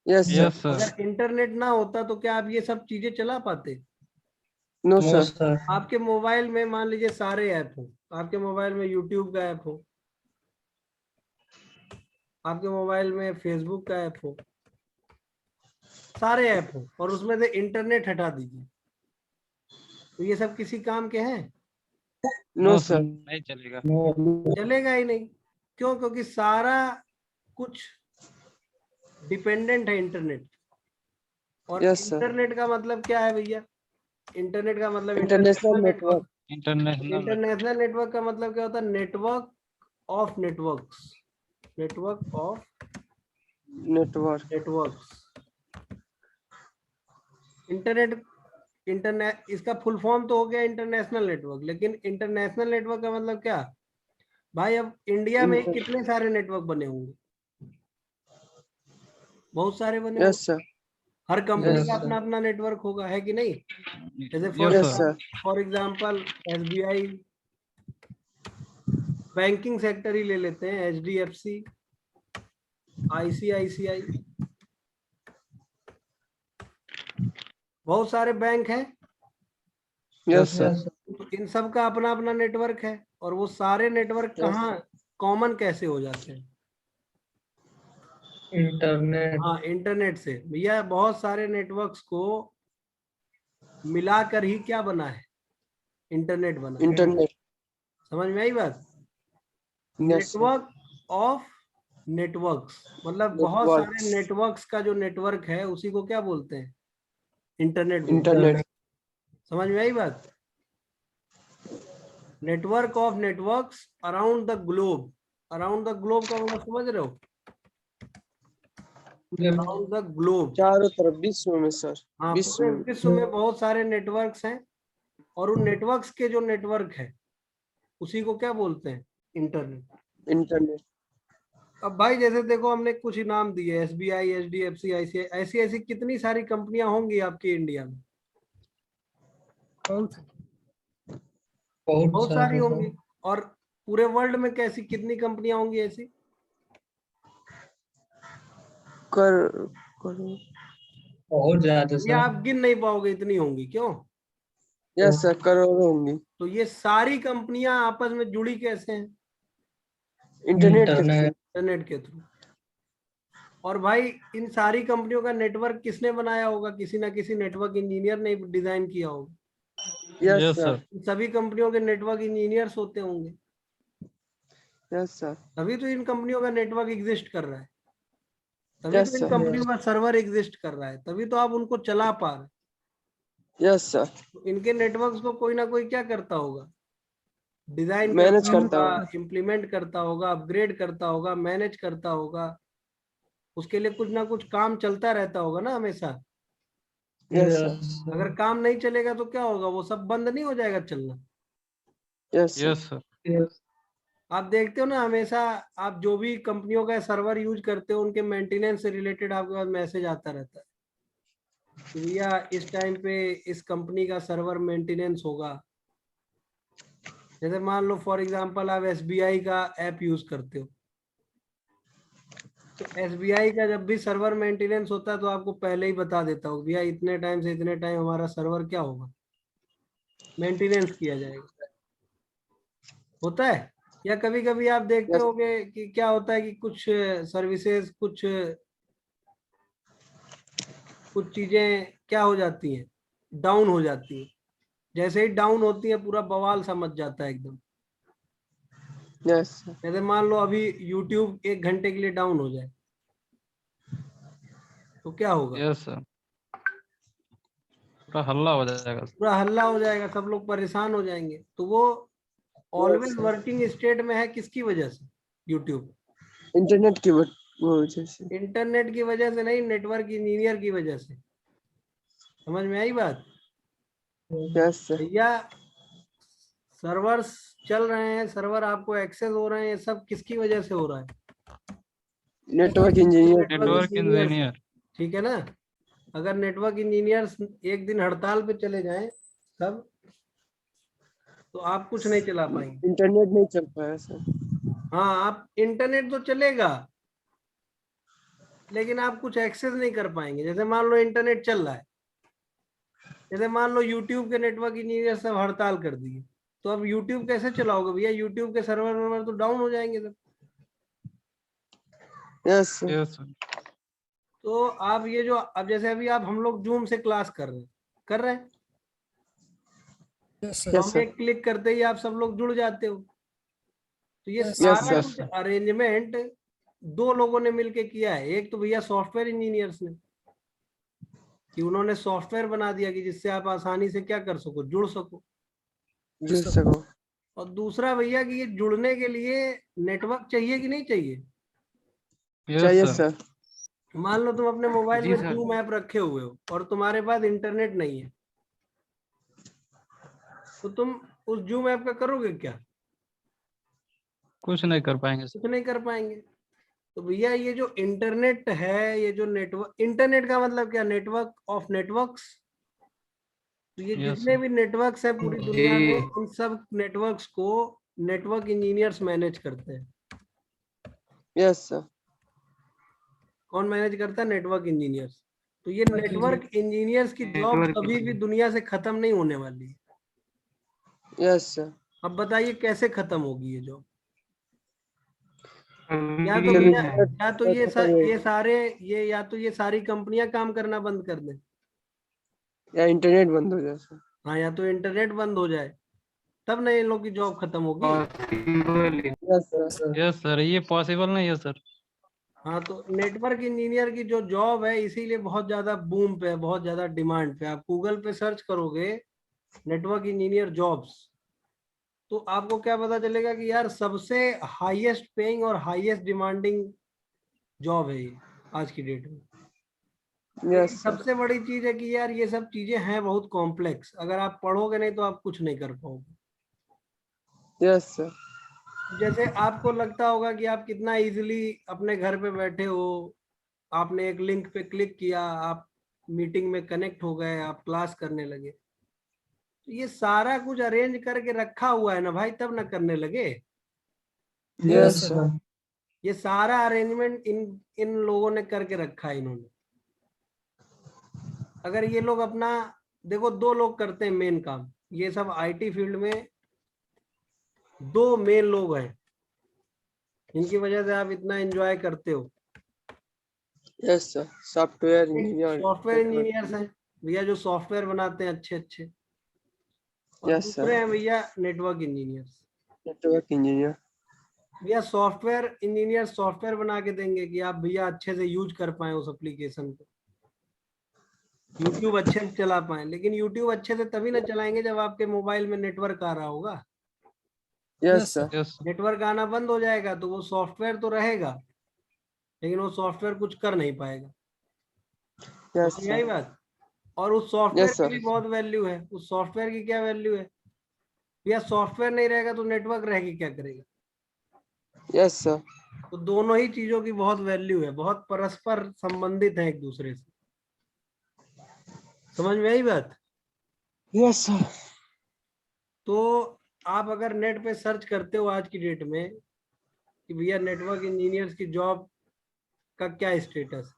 Yes, sir. Yes sir. अगर इंटरनेट ना होता तो क्या आप ये सब चीजें चला पाते? No, sir. आपके मोबाइल में मान लीजिए सारे ऐप हो, आपके मोबाइल में यूट्यूब का ऐप हो, आपके मोबाइल में फेसबुक का ऐप हो, सारे ऐप हो, और उसमें से इंटरनेट हटा दीजिए, तो ये सब किसी काम के हैं? No, sir. नहीं चलेगा। चलेगा ही नहीं। क्यों? क्योंकि सारा कुछ डिपेंडेंट है इंटरनेट। और Yes, sir. इंटरनेट का मतलब क्या है भैया? इंटरनेट का मतलब International network. International. International network का मतलब क्या होता है? Network of networks. Network of Network. Networks. Internet इसका फुल फॉर्म तो हो गया इंटरनेशनल नेटवर्क, लेकिन इंटरनेशनल नेटवर्क का मतलब क्या भाई? अब इंडिया में कितने सारे नेटवर्क बने होंगे? बहुत सारे बने होंगे। Yes, sir. हर कंपनी Yes, का sir. अपना अपना नेटवर्क होगा, है कि नहीं? जैसे yes sir. For example SBI, banking sector ही ले लेते हैं, एचडीएफसी, आईसीआईसीआई, बहुत सारे बैंक हैं। Yes, sir. तो इन सब का अपना अपना नेटवर्क है, और वो सारे नेटवर्क Yes. कहाँ कॉमन कैसे हो जाते हैं? इंटरनेट। हाँ, इंटरनेट से। भैया बहुत सारे नेटवर्क्स को मिलाकर ही क्या बना है? इंटरनेट बना है। Internet. समझ में आई बात? Yes, sir. Network of networks, मतलब बहुत सारे Networks. नेटवर्क्स का जो नेटवर्क है उसी को क्या बोलते हैं? इंटरनेट बोलते हैं। Internet. समझ में आई बात? Network of networks around the globe. Around the globe का मतलब समझ रहे हो? Around the globe. चारों तरफ विश्व में सर। हाँ, विश्व पूरे में। विश्व में बहुत सारे नेटवर्क्स हैं और उन नेटवर्क्स के जो नेटवर्क है उसी को क्या बोलते हैं? इंटरनेट। इंटरनेट। अब भाई जैसे देखो हमने कुछ ही नाम दिए, SBI, HDFC, ICICI, ऐसी ऐसी कितनी सारी कंपनियां होंगी आपकी इंडिया में? बहुत सारी होंगी। और पूरे वर्ल्ड में कैसी कितनी कंपनियां होंगी ऐसी? कर बहुत ज्यादा ये आप गिन नहीं पाओगे, इतनी होंगी। क्यों? यस सर, करोड़ों होंगी। तो ये सारी कंपनियां आपस में जुड़ी कैसे हैं? इंटरनेट के थ्रू। इंटरनेट के थ्रू। और भाई इन सारी कंपनियों का नेटवर्क किसने बनाया होगा? किसी ना किसी नेटवर्क इंजीनियर ने डिजाइन किया होगा। Yes yes sir. सर। इन सभी कंपनियों के नेटवर्क इंजीनियर्स होते होंगे, यस सर। तभी तो इन कंपनियों का नेटवर्क एग्जिस्ट कर रहा है, तभी यस तो इन सर। कंपनियों का सर्वर एग्जिस्ट कर रहा है, तभी तो आप उनको चला पा रहे। Yes sir. तो इनके नेटवर्क्स को कोई ना कोई क्या करता होगा? डिजाइन मैनेज करता करता होगा, हूँ। इम्प्लीमेंट करता होगा, अपग्रेड करता होगा, मैनेज करता होगा। उसके लिए कुछ ना कुछ काम चलता रहता होगा ना हमेशा। Yes sir. अगर काम नहीं चलेगा तो क्या होगा? वो सब बंद नहीं हो जाएगा चलना। Yes sir. Yes sir. आप देखते हो ना, हमेशा आप जो भी कंपनियों का सर्वर यूज करते हो उनके मेंटेनेंस से रिलेटेड आपके पास मैसेज आता रहता है कि भैया इस टाइम पे इस कंपनी का सर्वर मेंटेनेंस होगा। जैसे मान लो फॉर एग्जांपल आप SBI का ऐप यूज करते हो, तो SBI का जब भी सर्वर मेंटेनेंस होता है तो आपको पहले ही बता देता हो भैया इतने टाइम से इतने टाइम हमारा सर्वर क्या होगा? मेंटेनेंस किया जाएगा। होता है। या कभी कभी आप देखते यस। होगे कि क्या होता है कि कुछ सर्विसेज, कुछ चीजें क्या हो जाती हैं? डाउन हो जाती है। जैसे ही डाउन होती है पूरा बवाल सा मच जाता है एकदम। Yes sir. जैसे मान लो अभी YouTube 1 घंटे के लिए डाउन हो जाए तो क्या होगा? Yes sir. पूरा हल्ला हो जाएगा। पूरा हल्ला हो जाएगा, सब लोग परेशान हो जाएंगे। तो वो ऑलवेज सर। वर्किंग स्टेट में है, किसकी वजह से? YouTube। इंटरनेट की वो वजह से। इंटरनेट की वजह से नहीं, नेटवर्क इंजीनियर की वजह से। समझ में आई बात? Yes sir. भैया सर्वर्स चल रहे हैं, सर्वर आपको एक्सेस हो रहे हैं, ये सब किसकी वजह से हो रहा है? Network engineer. नेटवर्क इंजीनियर से। इंजीनियर। ठीक है ना? अगर नेटवर्क इंजीनियर्स एक दिन हड़ताल पे चले जाएं तब तो आप कुछ नहीं चला पाएंगे। इंटरनेट नहीं चल पाया सर। हाँ, आप इंटरनेट तो चलेगा लेकिन आप कुछ एक्सेस नहीं कर पाएंगे। जैसे मान लो इंटरनेट चल रहा है, जैसे मान लो YouTube के नेटवर्क इंजीनियर सब हड़ताल कर दिए, तो अब YouTube कैसे चलाओगे भैया? YouTube के सर्वर वर्वर तो डाउन हो जाएंगे सब। Yes sir. Yes sir. तो आप ये जो अब जैसे अभी आप हम लोग जूम से क्लास कर रहे हैं यस तो हम सर। एक क्लिक करते ही आप सब लोग जुड़ जाते हो। तो ये Yes, सारा sir. कुछ अरेंजमेंट 2 लोगों ने मिलके किया है। एक तो भैया सॉफ्टवेयर इंजीनियर्स ने, कि उन्होंने सॉफ्टवेयर बना दिया कि जिससे आप आसानी से क्या कर सको, जुड़ सको। जुड़ सको। और दूसरा भैया कि ये जुड़ने के लिए नेटवर्क चाहिए कि नहीं चाहिए? चाहिए यस सर। सर। मान लो तुम अपने मोबाइल जी में सर। जूम ऐप रखे हुए हो और तुम्हारे पास इंटरनेट नहीं है, तो तुम उस जूम ऐप का करोगे क्या? कुछ नहीं कर पाएंगे सर। कुछ नहीं कर पाएंगे। तो भैया ये जो इंटरनेट है, ये जो नेटवर्क, इंटरनेट का मतलब क्या? Network of networks. तो ये यस जितने सर। भी नेटवर्क्स है पूरी दुनिया में, उन सब नेटवर्क्स को नेटवर्क इंजीनियर्स मैनेज करते हैं। Yes sir. कौन मैनेज करता है? Network engineers. तो ये नेटवर्क इंजीनियर्स की जॉब नेटवर्क कभी भी दुनिया से खत्म नहीं होने वाली है। Yes sir. अब बताइए कैसे खत्म होगी ये जॉब? या तो भैया, या तो या तो ये सारी कंपनियां काम करना बंद कर दें, या इंटरनेट बंद हो जाए सर। हाँ, या तो इंटरनेट बंद हो जाए, तब ना इन लोग की जॉब खत्म होगी। Yes sir. यस सर, ये पॉसिबल नहीं है सर। हाँ, तो नेटवर्क इंजीनियर की जो जॉब है इसीलिए बहुत ज्यादा बूम पे है, बहुत ज्यादा डिमांड पे। आप गूगल पे सर्च करोगे नेटवर्क इंजीनियर जॉब्स, तो आपको क्या पता चलेगा कि यार सबसे हाईएस्ट पेइंग और हाईएस्ट डिमांडिंग जॉब है ये आज की डेट में। लेकिन यस सर, सबसे बड़ी चीज है कि यार ये सब चीजें हैं बहुत कॉम्प्लेक्स, अगर आप पढ़ोगे नहीं तो आप कुछ नहीं कर पाओगे। यस सर, जैसे आपको लगता होगा कि आप कितना इजीली अपने घर पे बैठे हो, आपने एक लिंक पे क्लिक किया, आप मीटिंग में कनेक्ट हो गए, आप क्लास करने लगे। तो ये सारा कुछ अरेंज करके रखा हुआ है ना भाई, तब ना करने लगे। यस सर, ये सारा अरेंजमेंट इन इन लोगों ने करके रखा है इन्होंने। अगर ये लोग अपना, देखो दो लोग करते हैं मेन काम, ये सब आईटी फील्ड में दो मेन लोग हैं इनकी वजह से आप इतना एंजॉय करते हो। Yes sir, software engineer, software engineers हैं भैया, जो सॉफ्टवेयर बनाते हैं अच्छे अच्छे, और यस दूसरे सर, हैं भैया नेटवर्क इंजीनियर्स। नेटवर्क इंजीनियर, भैया सॉफ्टवेयर इंजीनियर सॉफ्टवेयर बना के देंगे कि आप भैया अच्छे से यूज कर पाए उस एप्लीकेशन को, यूट्यूब अच्छे से चला पाए। लेकिन यूट्यूब अच्छे से तभी ना चलाएंगे जब आपके मोबाइल में नेटवर्क आ रहा होगा। यस सर, यस नेटवर्क आना बंद हो जाएगा तो वो सॉफ्टवेयर तो रहेगा लेकिन वो सॉफ्टवेयर कुछ कर नहीं पाएगा। यस समझ में आई सर, बात? और उस सॉफ्टवेयर यस की सर, भी बहुत वैल्यू है। उस सॉफ्टवेयर की क्या वैल्यू है भैया? सॉफ्टवेयर नहीं रहेगा तो नेटवर्क रहेगी क्या करेगा? यस सर, तो दोनों ही चीजों की बहुत वैल्यू है, बहुत परस्पर संबंधित है एक दूसरे से। समझ में आई बात? यस सर, तो आप अगर नेट पे सर्च करते हो आज की डेट में कि भैया नेटवर्क इंजीनियर्स की जॉब का क्या स्टेटस,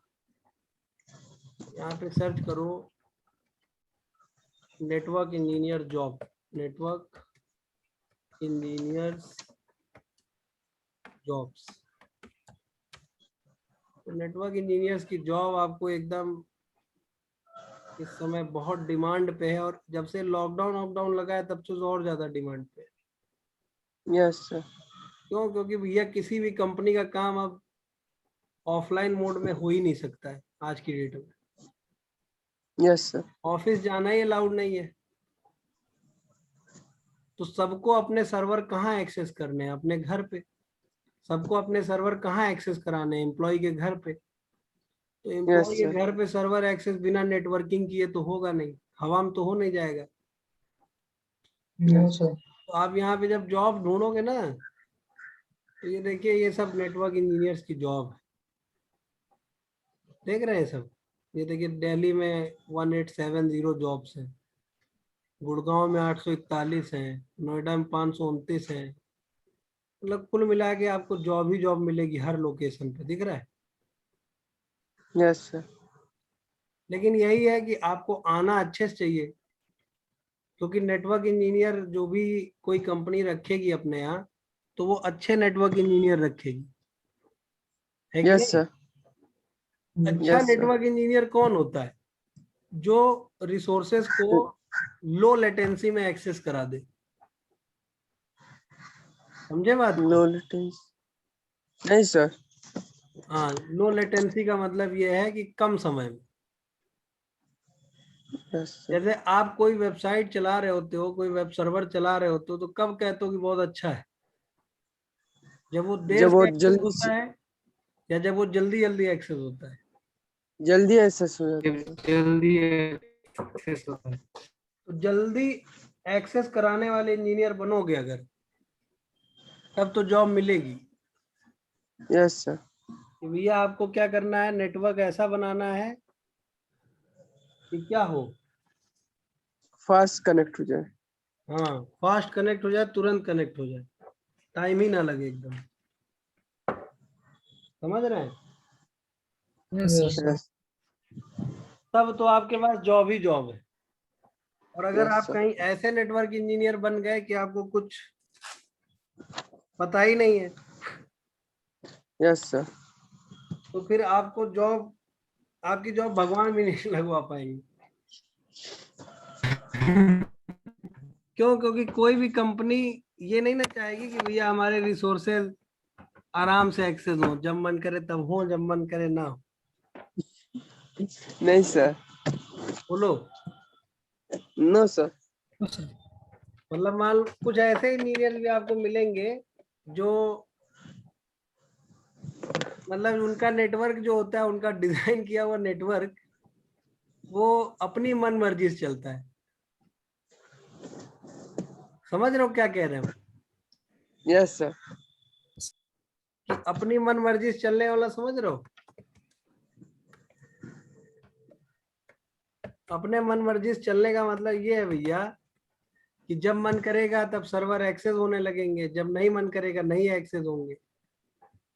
यहाँ पे सर्च करो network engineer job, network engineers jobs. तो नेटवर्क इंजीनियर्स की जॉब आपको एकदम इस समय बहुत डिमांड पे है, और जब से लॉकडाउन लगा है तब से तो और ज्यादा डिमांड पे है। यस सर, क्यों? क्योंकि भैया किसी भी कंपनी का काम अब ऑफलाइन मोड में हो ही नहीं सकता है आज की डेट में। यस सर, ऑफिस जाना ही अलाउड नहीं है। तो सबको अपने सर्वर कहाँ एक्सेस करने हैं? अपने घर पे। सबको अपने सर्वर कहाँ एक्सेस कराने हैं? एम्प्लॉय के घर पे। तो यस एम्प्लॉय के सर, घर पे सर्वर एक्सेस बिना नेटवर्किंग किए तो होगा नहीं, हवा में तो हो नहीं जाएगा। यस सर, तो आप यहाँ पे जब जॉब ढूंढोगे ना, तो ये देखिए ये सब नेटवर्क इंजीनियर्स की जॉब है। देख रहे हैं सब? ये देखिए दिल्ली में 1870 जॉब्स हैं, गुड़गांव में 841 हैं, नोएडा में 529 हैं। मतलब कुल मिला के आपको जॉब ही जॉब मिलेगी हर लोकेशन पे, दिख रहा है? यस सर, लेकिन यही है कि आपको आना अच्छे से चाहिए, क्योंकि नेटवर्क इंजीनियर जो भी कोई कंपनी रखेगी अपने यहाँ, तो वो अच्छे नेटवर्क इंजीनियर रखेगी, है कि यस नहीं? सर, अच्छा यस सर, नेटवर्क इंजीनियर कौन होता है? जो रिसोर्सेज को लो लेटेंसी में एक्सेस करा दे। समझे बात को? लो लेटेंसी, नहीं सर, हाँ, लो लेटेंसी का मतलब ये है कि कम समय में। यस सर, जैसे आप कोई वेबसाइट चला रहे होते हो, कोई वेब सर्वर चला रहे होते हो, तो कब कहते हो कि बहुत अच्छा है? जब वो देर जब वो से एक्सेस जल्दी होता है या जब वो जल्दी जल्दी एक्सेस होता है? जल्दी एक्सेस हो जाता है सर, जल्दी एक्सेस होता है। तो जल्दी एक्सेस कराने वाले इंजीनियर बनोगे अगर, तब तो जॉब मिलेगी। यस सर, कि भैया आपको क्या करना है, नेटवर्क ऐसा बनाना है कि क्या हो, फास्ट कनेक्ट हो जाए, हाँ फास्ट कनेक्ट हो जाए, तुरंत कनेक्ट हो जाए, टाइम ही ना लगे एकदम। समझ रहे हैं? यस, तब तो आपके पास जॉब ही जॉब है। और अगर यस आप सर, कहीं ऐसे नेटवर्क इंजीनियर बन गए कि आपको कुछ पता ही नहीं है, यस सर, तो फिर आपको जॉब, आपकी जॉब भगवान भी नहीं लगवा पाएंगे। क्यों? क्योंकि कोई भी कंपनी ये नहीं ना चाहेगी कि भैया हमारे रिसोर्सेज आराम से एक्सेस हो, जब मन करे तब हो, जब मन करे ना हो। नहीं सर। बोलो। No sir. मतलब मान लो कुछ ऐसे इंजीनियर भी आपको मिलेंगे जो मतलब उनका नेटवर्क जो होता है, उनका डिजाइन किया हुआ नेटवर्क, वो अपनी मन मर्जी से चलता है। समझ रहे हो क्या कह रहे हो? Yes sir. कि अपनी मन मर्जी से चलने वाला, समझ रहे हो? अपने मन मर्जी से चलने का मतलब ये है भैया कि जब मन करेगा तब सर्वर एक्सेस होने लगेंगे, जब नहीं मन करेगा नहीं एक्सेस होंगे।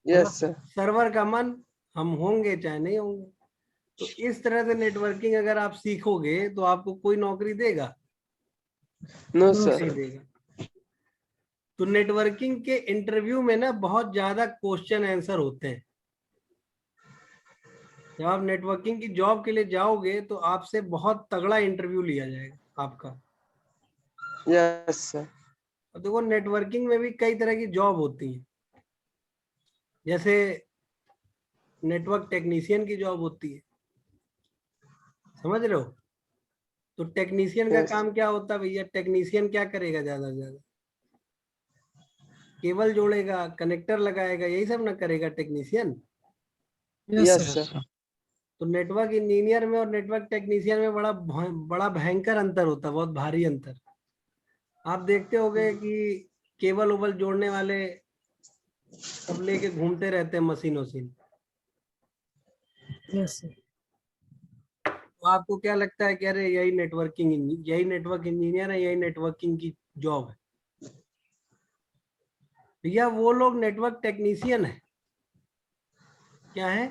Yes sir. सर्वर का मन हम होंगे चाहे नहीं होंगे। तो इस तरह से नेटवर्किंग अगर आप सीखोगे तो आपको कोई नौकरी देगा? नो नहीं सर। देगा। तो नेटवर्किंग के इंटरव्यू में ना बहुत ज्यादा क्वेश्चन आंसर होते हैं। जब आप नेटवर्किंग की जॉब के लिए जाओगे तो आपसे बहुत तगड़ा इंटरव्यू लिया जाएगा आपका। Yes sir. और देखो नेटवर्किंग में भी कई तरह की जॉब होती है। जैसे नेटवर्क टेक्नीशियन की जॉब होती है, समझ रहे हो? तो टेक्नीशियन का Yes. काम क्या होता है भैया? टेक्नीशियन क्या करेगा? ज्यादा से ज्यादा केबल जोड़ेगा, कनेक्टर लगाएगा, यही सब ना करेगा technician. Yes yes sir. Sir. तो नेटवर्क इंजीनियर में और नेटवर्क टेक्नीशियन में बड़ा भयंकर अंतर होता है, बहुत भारी अंतर। आप देखते होंगे कि केबल उबल जोड़ने वाले सब लेके घूमते रहते हैं मशीन वशीन। तो आपको क्या लगता है कि अरे यही नेटवर्क इंजीनियर है, यही नेटवर्किंग की जॉब है? भैया वो लोग नेटवर्क टेक्नीशियन है। क्या है?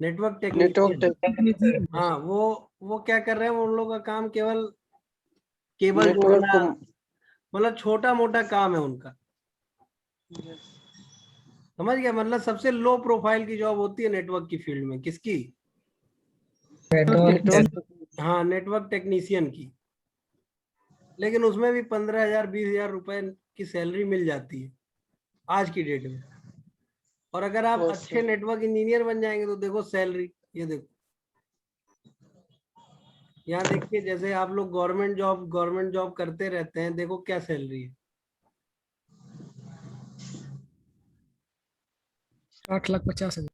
Network technician. नेटवर्क हाँ, वो क्या कर रहे हैं? उन लोगों का काम केवल केबल नेटवर्क जोड़ना, को। मतलब छोटा मोटा काम है उनका। समझ गया? मतलब सबसे लो प्रोफाइल की जॉब होती है नेटवर्क की फील्ड में। किसकी? नेटवर्क। हाँ, नेटवर्क टेक्नीशियन की। लेकिन उसमें भी 15,000 20,000 रुपए की सैलरी मिल जाती है आज की डेट में। और अगर आप Yes, अच्छे sir. नेटवर्क इंजीनियर बन जाएंगे तो देखो सैलरी, ये देखो यहाँ देखिए, जैसे आप लोग गवर्नमेंट जॉब करते रहते हैं, देखो क्या सैलरी है। 8,50,000।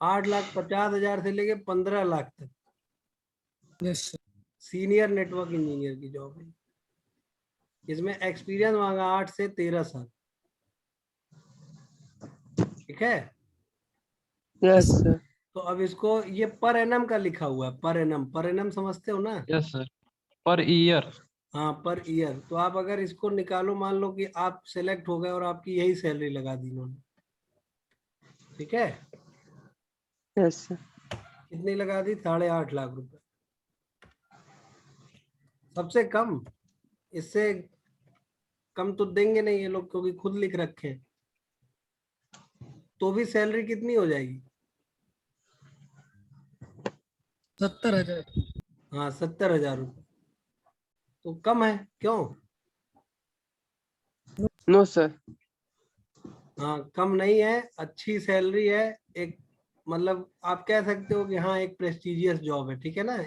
8,50,000 से लेके 15 लाख तक yes sir. Senior network engineer की जॉब है। इसमें एक्सपीरियंस मांगा 8 से 13 साल। ठीक है? Yes sir. तो अब इसको ये पर एनम का लिखा हुआ है, पर एनम समझते हो ना? Yes sir. Per year. हाँ, पर ईयर। तो आप अगर इसको निकालो, मान लो कि आप सेलेक्ट हो गए और आपकी यही सैलरी लगा दी इन्होंने। ठीक है? Yes sir. कितनी लगा दी? 8.5 लाख रुपए। सबसे कम। इससे कम तो देंगे नहीं ये लोग, क्योंकि खुद लिख रखे हैं। तो भी सैलरी कितनी हो जाएगी? 70,000। हाँ, 70,000 रुपये। तो कम है क्यों? No sir. हाँ, कम नहीं है, अच्छी सैलरी है। एक मतलब आप कह सकते हो कि हाँ एक प्रेस्टिजियस जॉब है। ठीक है ना?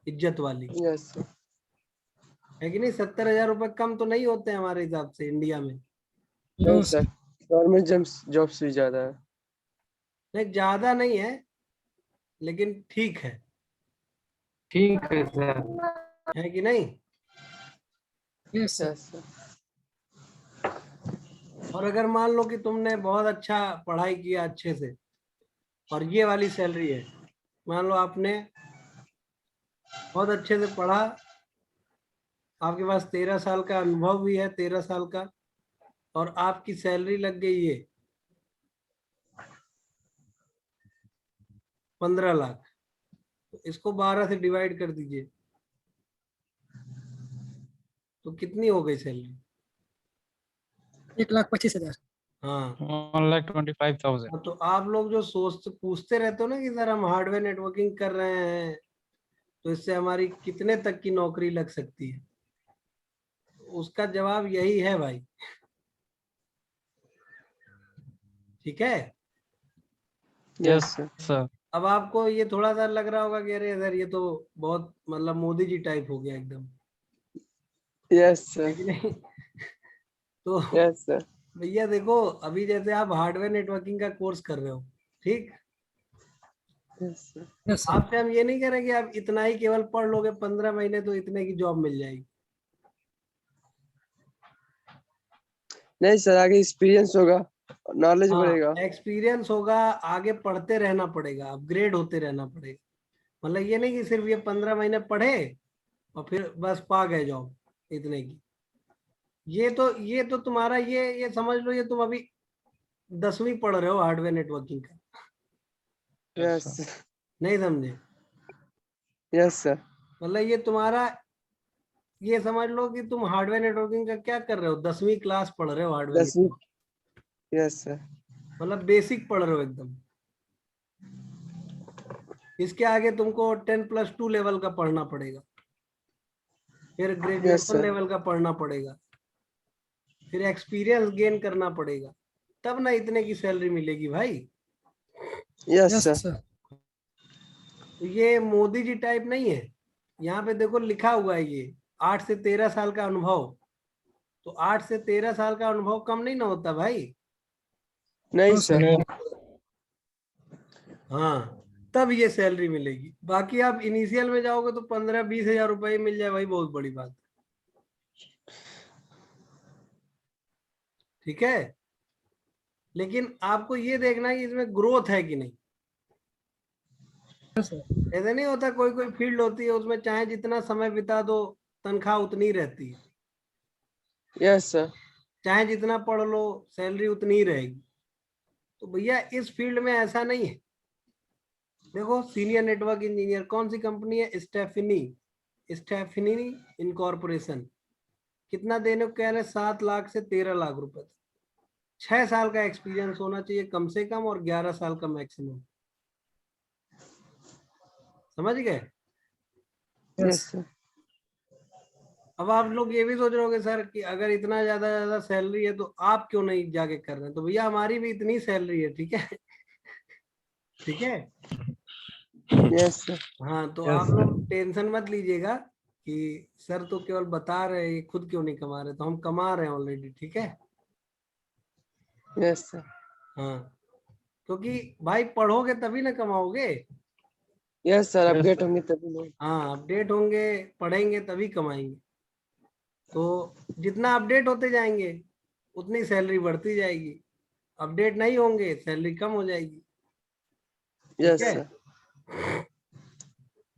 इज्जत वाली यस सर। है कि नहीं? 70,000 रुपये कम तो नहीं होते हैं हमारे हिसाब से इंडिया में। नहीं सर, गवर्नमेंट जॉब्स भी ज्यादा है। नहीं, ज्यादा नहीं है, लेकिन ठीक है। ठीक है सर। है कि नहीं? Yes sir. Yes sir. और अगर मान लो कि तुमने बहुत अच्छा पढ़ाई किया अच्छे से और ये वाली सैलरी है, मान लो आपने बहुत अच्छे से पढ़ा, आपके पास 13 साल का अनुभव भी है, 13 साल का, और आपकी सैलरी लग गई है 15 लाख। तो इसको 12 से डिवाइड कर दीजिए, तो कितनी हो गई सैलरी? 1,25,000। हाँ। 1,25,000। हाँ, तो आप लोग जो पूछते रहते हो ना कि सर हम हार्डवेयर नेटवर्किंग कर रहे हैं तो इससे हमारी कितने तक की नौकरी लग सकती है, उसका जवाब यही है भाई। ठीक है। Yes, sir. सर अब आपको ये थोड़ा सा लग रहा होगा कि अरे सर ये तो बहुत मतलब मोदी जी टाइप हो गया एकदम, Yes, है sir. कि नहीं? तो Yes, sir. भैया देखो, अभी जैसे आप हार्डवेयर नेटवर्किंग का कोर्स कर रहे हो, ठीक, Yes, sir. Yes sir. आपसे हम ये नहीं कह रहे कि आप इतना ही केवल पढ़ लोगे 15 महीने तो इतने की जॉब मिल जाएगी। नहीं सर, आगे एक्सपीरियंस होगा, नॉलेज हाँ, बढ़ेगा। एक्सपीरियंस होगा, आगे पढ़ते रहना पड़ेगा, अपग्रेड होते रहना पड़ेगा। मतलब ये नहीं कि सिर्फ ये 15 महीने पढ़े और फिर बस पा गए जॉब इतने की। ये तो तुम्हारा ये समझ लो, ये तुम अभी 10वीं पढ़ रहे हो हार्डवेयर नेटवर्किंग का, Yes, sir. नहीं समझे? Yes, sir. मतलब ये तुम्हारा, ये समझ लो कि तुम हार्डवेयर नेटवर्किंग का क्या कर रहे हो, 10वीं क्लास पढ़ रहे हो हार्डवेयर 10वीं। Networking, Yes, sir. मतलब बेसिक पढ़ रहे हो एकदम। इसके आगे तुमको 10+2 लेवल का पढ़ना पड़ेगा, फिर Yes, ग्रेजुएशन sir. लेवल का पढ़ना पड़ेगा, फिर एक्सपीरियंस गेन करना पड़ेगा, तब ना इतने की सैलरी मिलेगी भाई। Yes, yes sir. सर। तो ये मोदी जी टाइप नहीं है। यहाँ पे देखो लिखा हुआ है ये 8 से 13 साल का अनुभव, तो 8 से 13 साल का अनुभव कम नहीं ना होता भाई। नहीं नो सर। सर। हाँ, तब ये सैलरी मिलेगी। बाकी आप इनिशियल में जाओगे तो 15-20 हजार रुपए मिल जाए भाई, बहुत बड़ी बात, ठीक है। लेकिन आपको ये देखना है कि इसमें ग्रोथ है कि नहीं। Yes sir. ऐसा नहीं होता, कोई कोई फील्ड होती है उसमें चाहे जितना समय बिता दो तनख्वाह उतनी ही रहती है, यस सर। चाहे जितना पढ़ लो सैलरी उतनी ही रहेगी। तो भैया इस फील्ड में ऐसा नहीं है। देखो सीनियर नेटवर्क इंजीनियर कौन सी कंपनी है, स्टेफनी इनकॉर्पोरेशन, कितना देने को कह रहे हैं, 7 लाख से 13 लाख रुपए। 6 साल का एक्सपीरियंस होना चाहिए कम से कम और 11 साल का मैक्सिमम, समझ गए? Yes yes sir. अब आप लोग ये भी सोच रहे होगे सर कि अगर इतना ज्यादा सैलरी है तो आप क्यों नहीं जाके कर रहे हैं। तो भैया हमारी भी इतनी सैलरी है, ठीक है। ठीक है। Yes sir. हाँ, तो Yes, आप sir. लोग टेंशन मत लीजिएगा कि सर तो केवल बता रहे हैं, खुद क्यों नहीं कमा रहे। तो हम कमा रहे हैं ऑलरेडी, ठीक है। Yes sir. हाँ, क्योंकि भाई पढ़ोगे तभी ना कमाओगे। Yes sir, Yes, update sir. होंगे तभी ना। हाँ, अपडेट होंगे, पढ़ेंगे तभी कमाएंगे। तो जितना अपडेट होते जाएंगे उतनी सैलरी बढ़ती जाएगी, अपडेट नहीं होंगे सैलरी कम हो जाएगी, ठीक यस है। सर।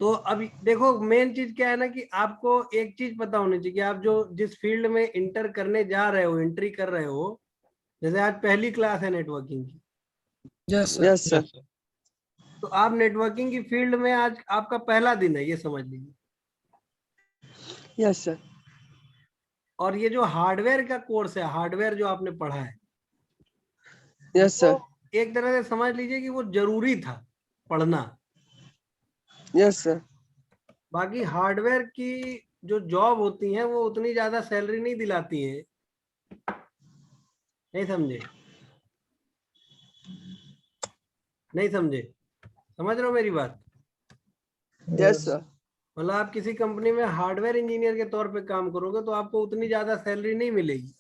तो अभी देखो मेन चीज क्या है ना कि आपको एक चीज पता होनी चाहिए कि आप जो जिस फील्ड में इंटर करने जा रहे हो, एंट्री कर रहे हो, जैसे आज पहली क्लास है नेटवर्किंग की, yes sir. Yes sir. Yes, sir. तो आप नेटवर्किंग की फील्ड में आज आपका पहला दिन है, ये समझ लीजिए। Yes sir. और ये जो हार्डवेयर का कोर्स है, हार्डवेयर जो आपने पढ़ा है, यस वो सर। एक तरह से समझ लीजिए कि वो जरूरी था पढ़ना। Yes sir. बाकी हार्डवेयर की जो जॉब होती हैं वो उतनी ज्यादा सैलरी नहीं दिलाती हैं, नहीं समझे? नहीं समझे? समझ रहे हो मेरी बात? Yes sir. मतलब आप किसी कंपनी में हार्डवेयर इंजीनियर के तौर पे काम करोगे तो आपको उतनी ज्यादा सैलरी नहीं मिलेगी।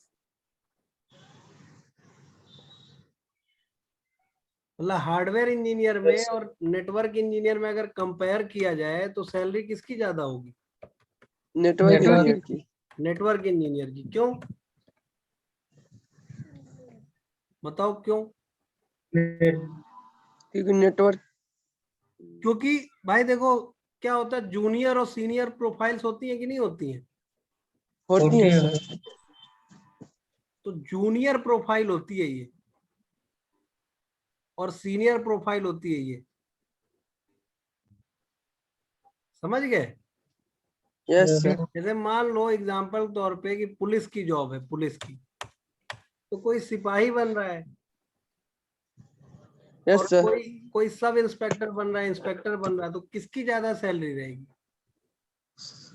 मतलब हार्डवेयर इंजीनियर में और नेटवर्क इंजीनियर में अगर कंपेयर किया जाए तो सैलरी किसकी ज्यादा होगी? नेटवर्क इंजीनियर की। नेटवर्क इंजीनियर की। क्यों बताओ क्यों? क्योंकि नेटवर्क क्योंकि भाई देखो क्या होता है, जूनियर और सीनियर प्रोफाइल्स होती हैं कि नहीं होती हैं? होती है सर। तो जूनियर प्रोफाइल होती है ये और सीनियर प्रोफाइल होती है ये, समझ गए? Yes sir. जैसे मान लो एग्जांपल तौर पे कि पुलिस की जॉब है, पुलिस की, तो कोई सिपाही बन रहा है और यस सर। कोई कोई सब इंस्पेक्टर बन रहा है, इंस्पेक्टर बन रहा है, तो किसकी ज्यादा सैलरी रहेगी?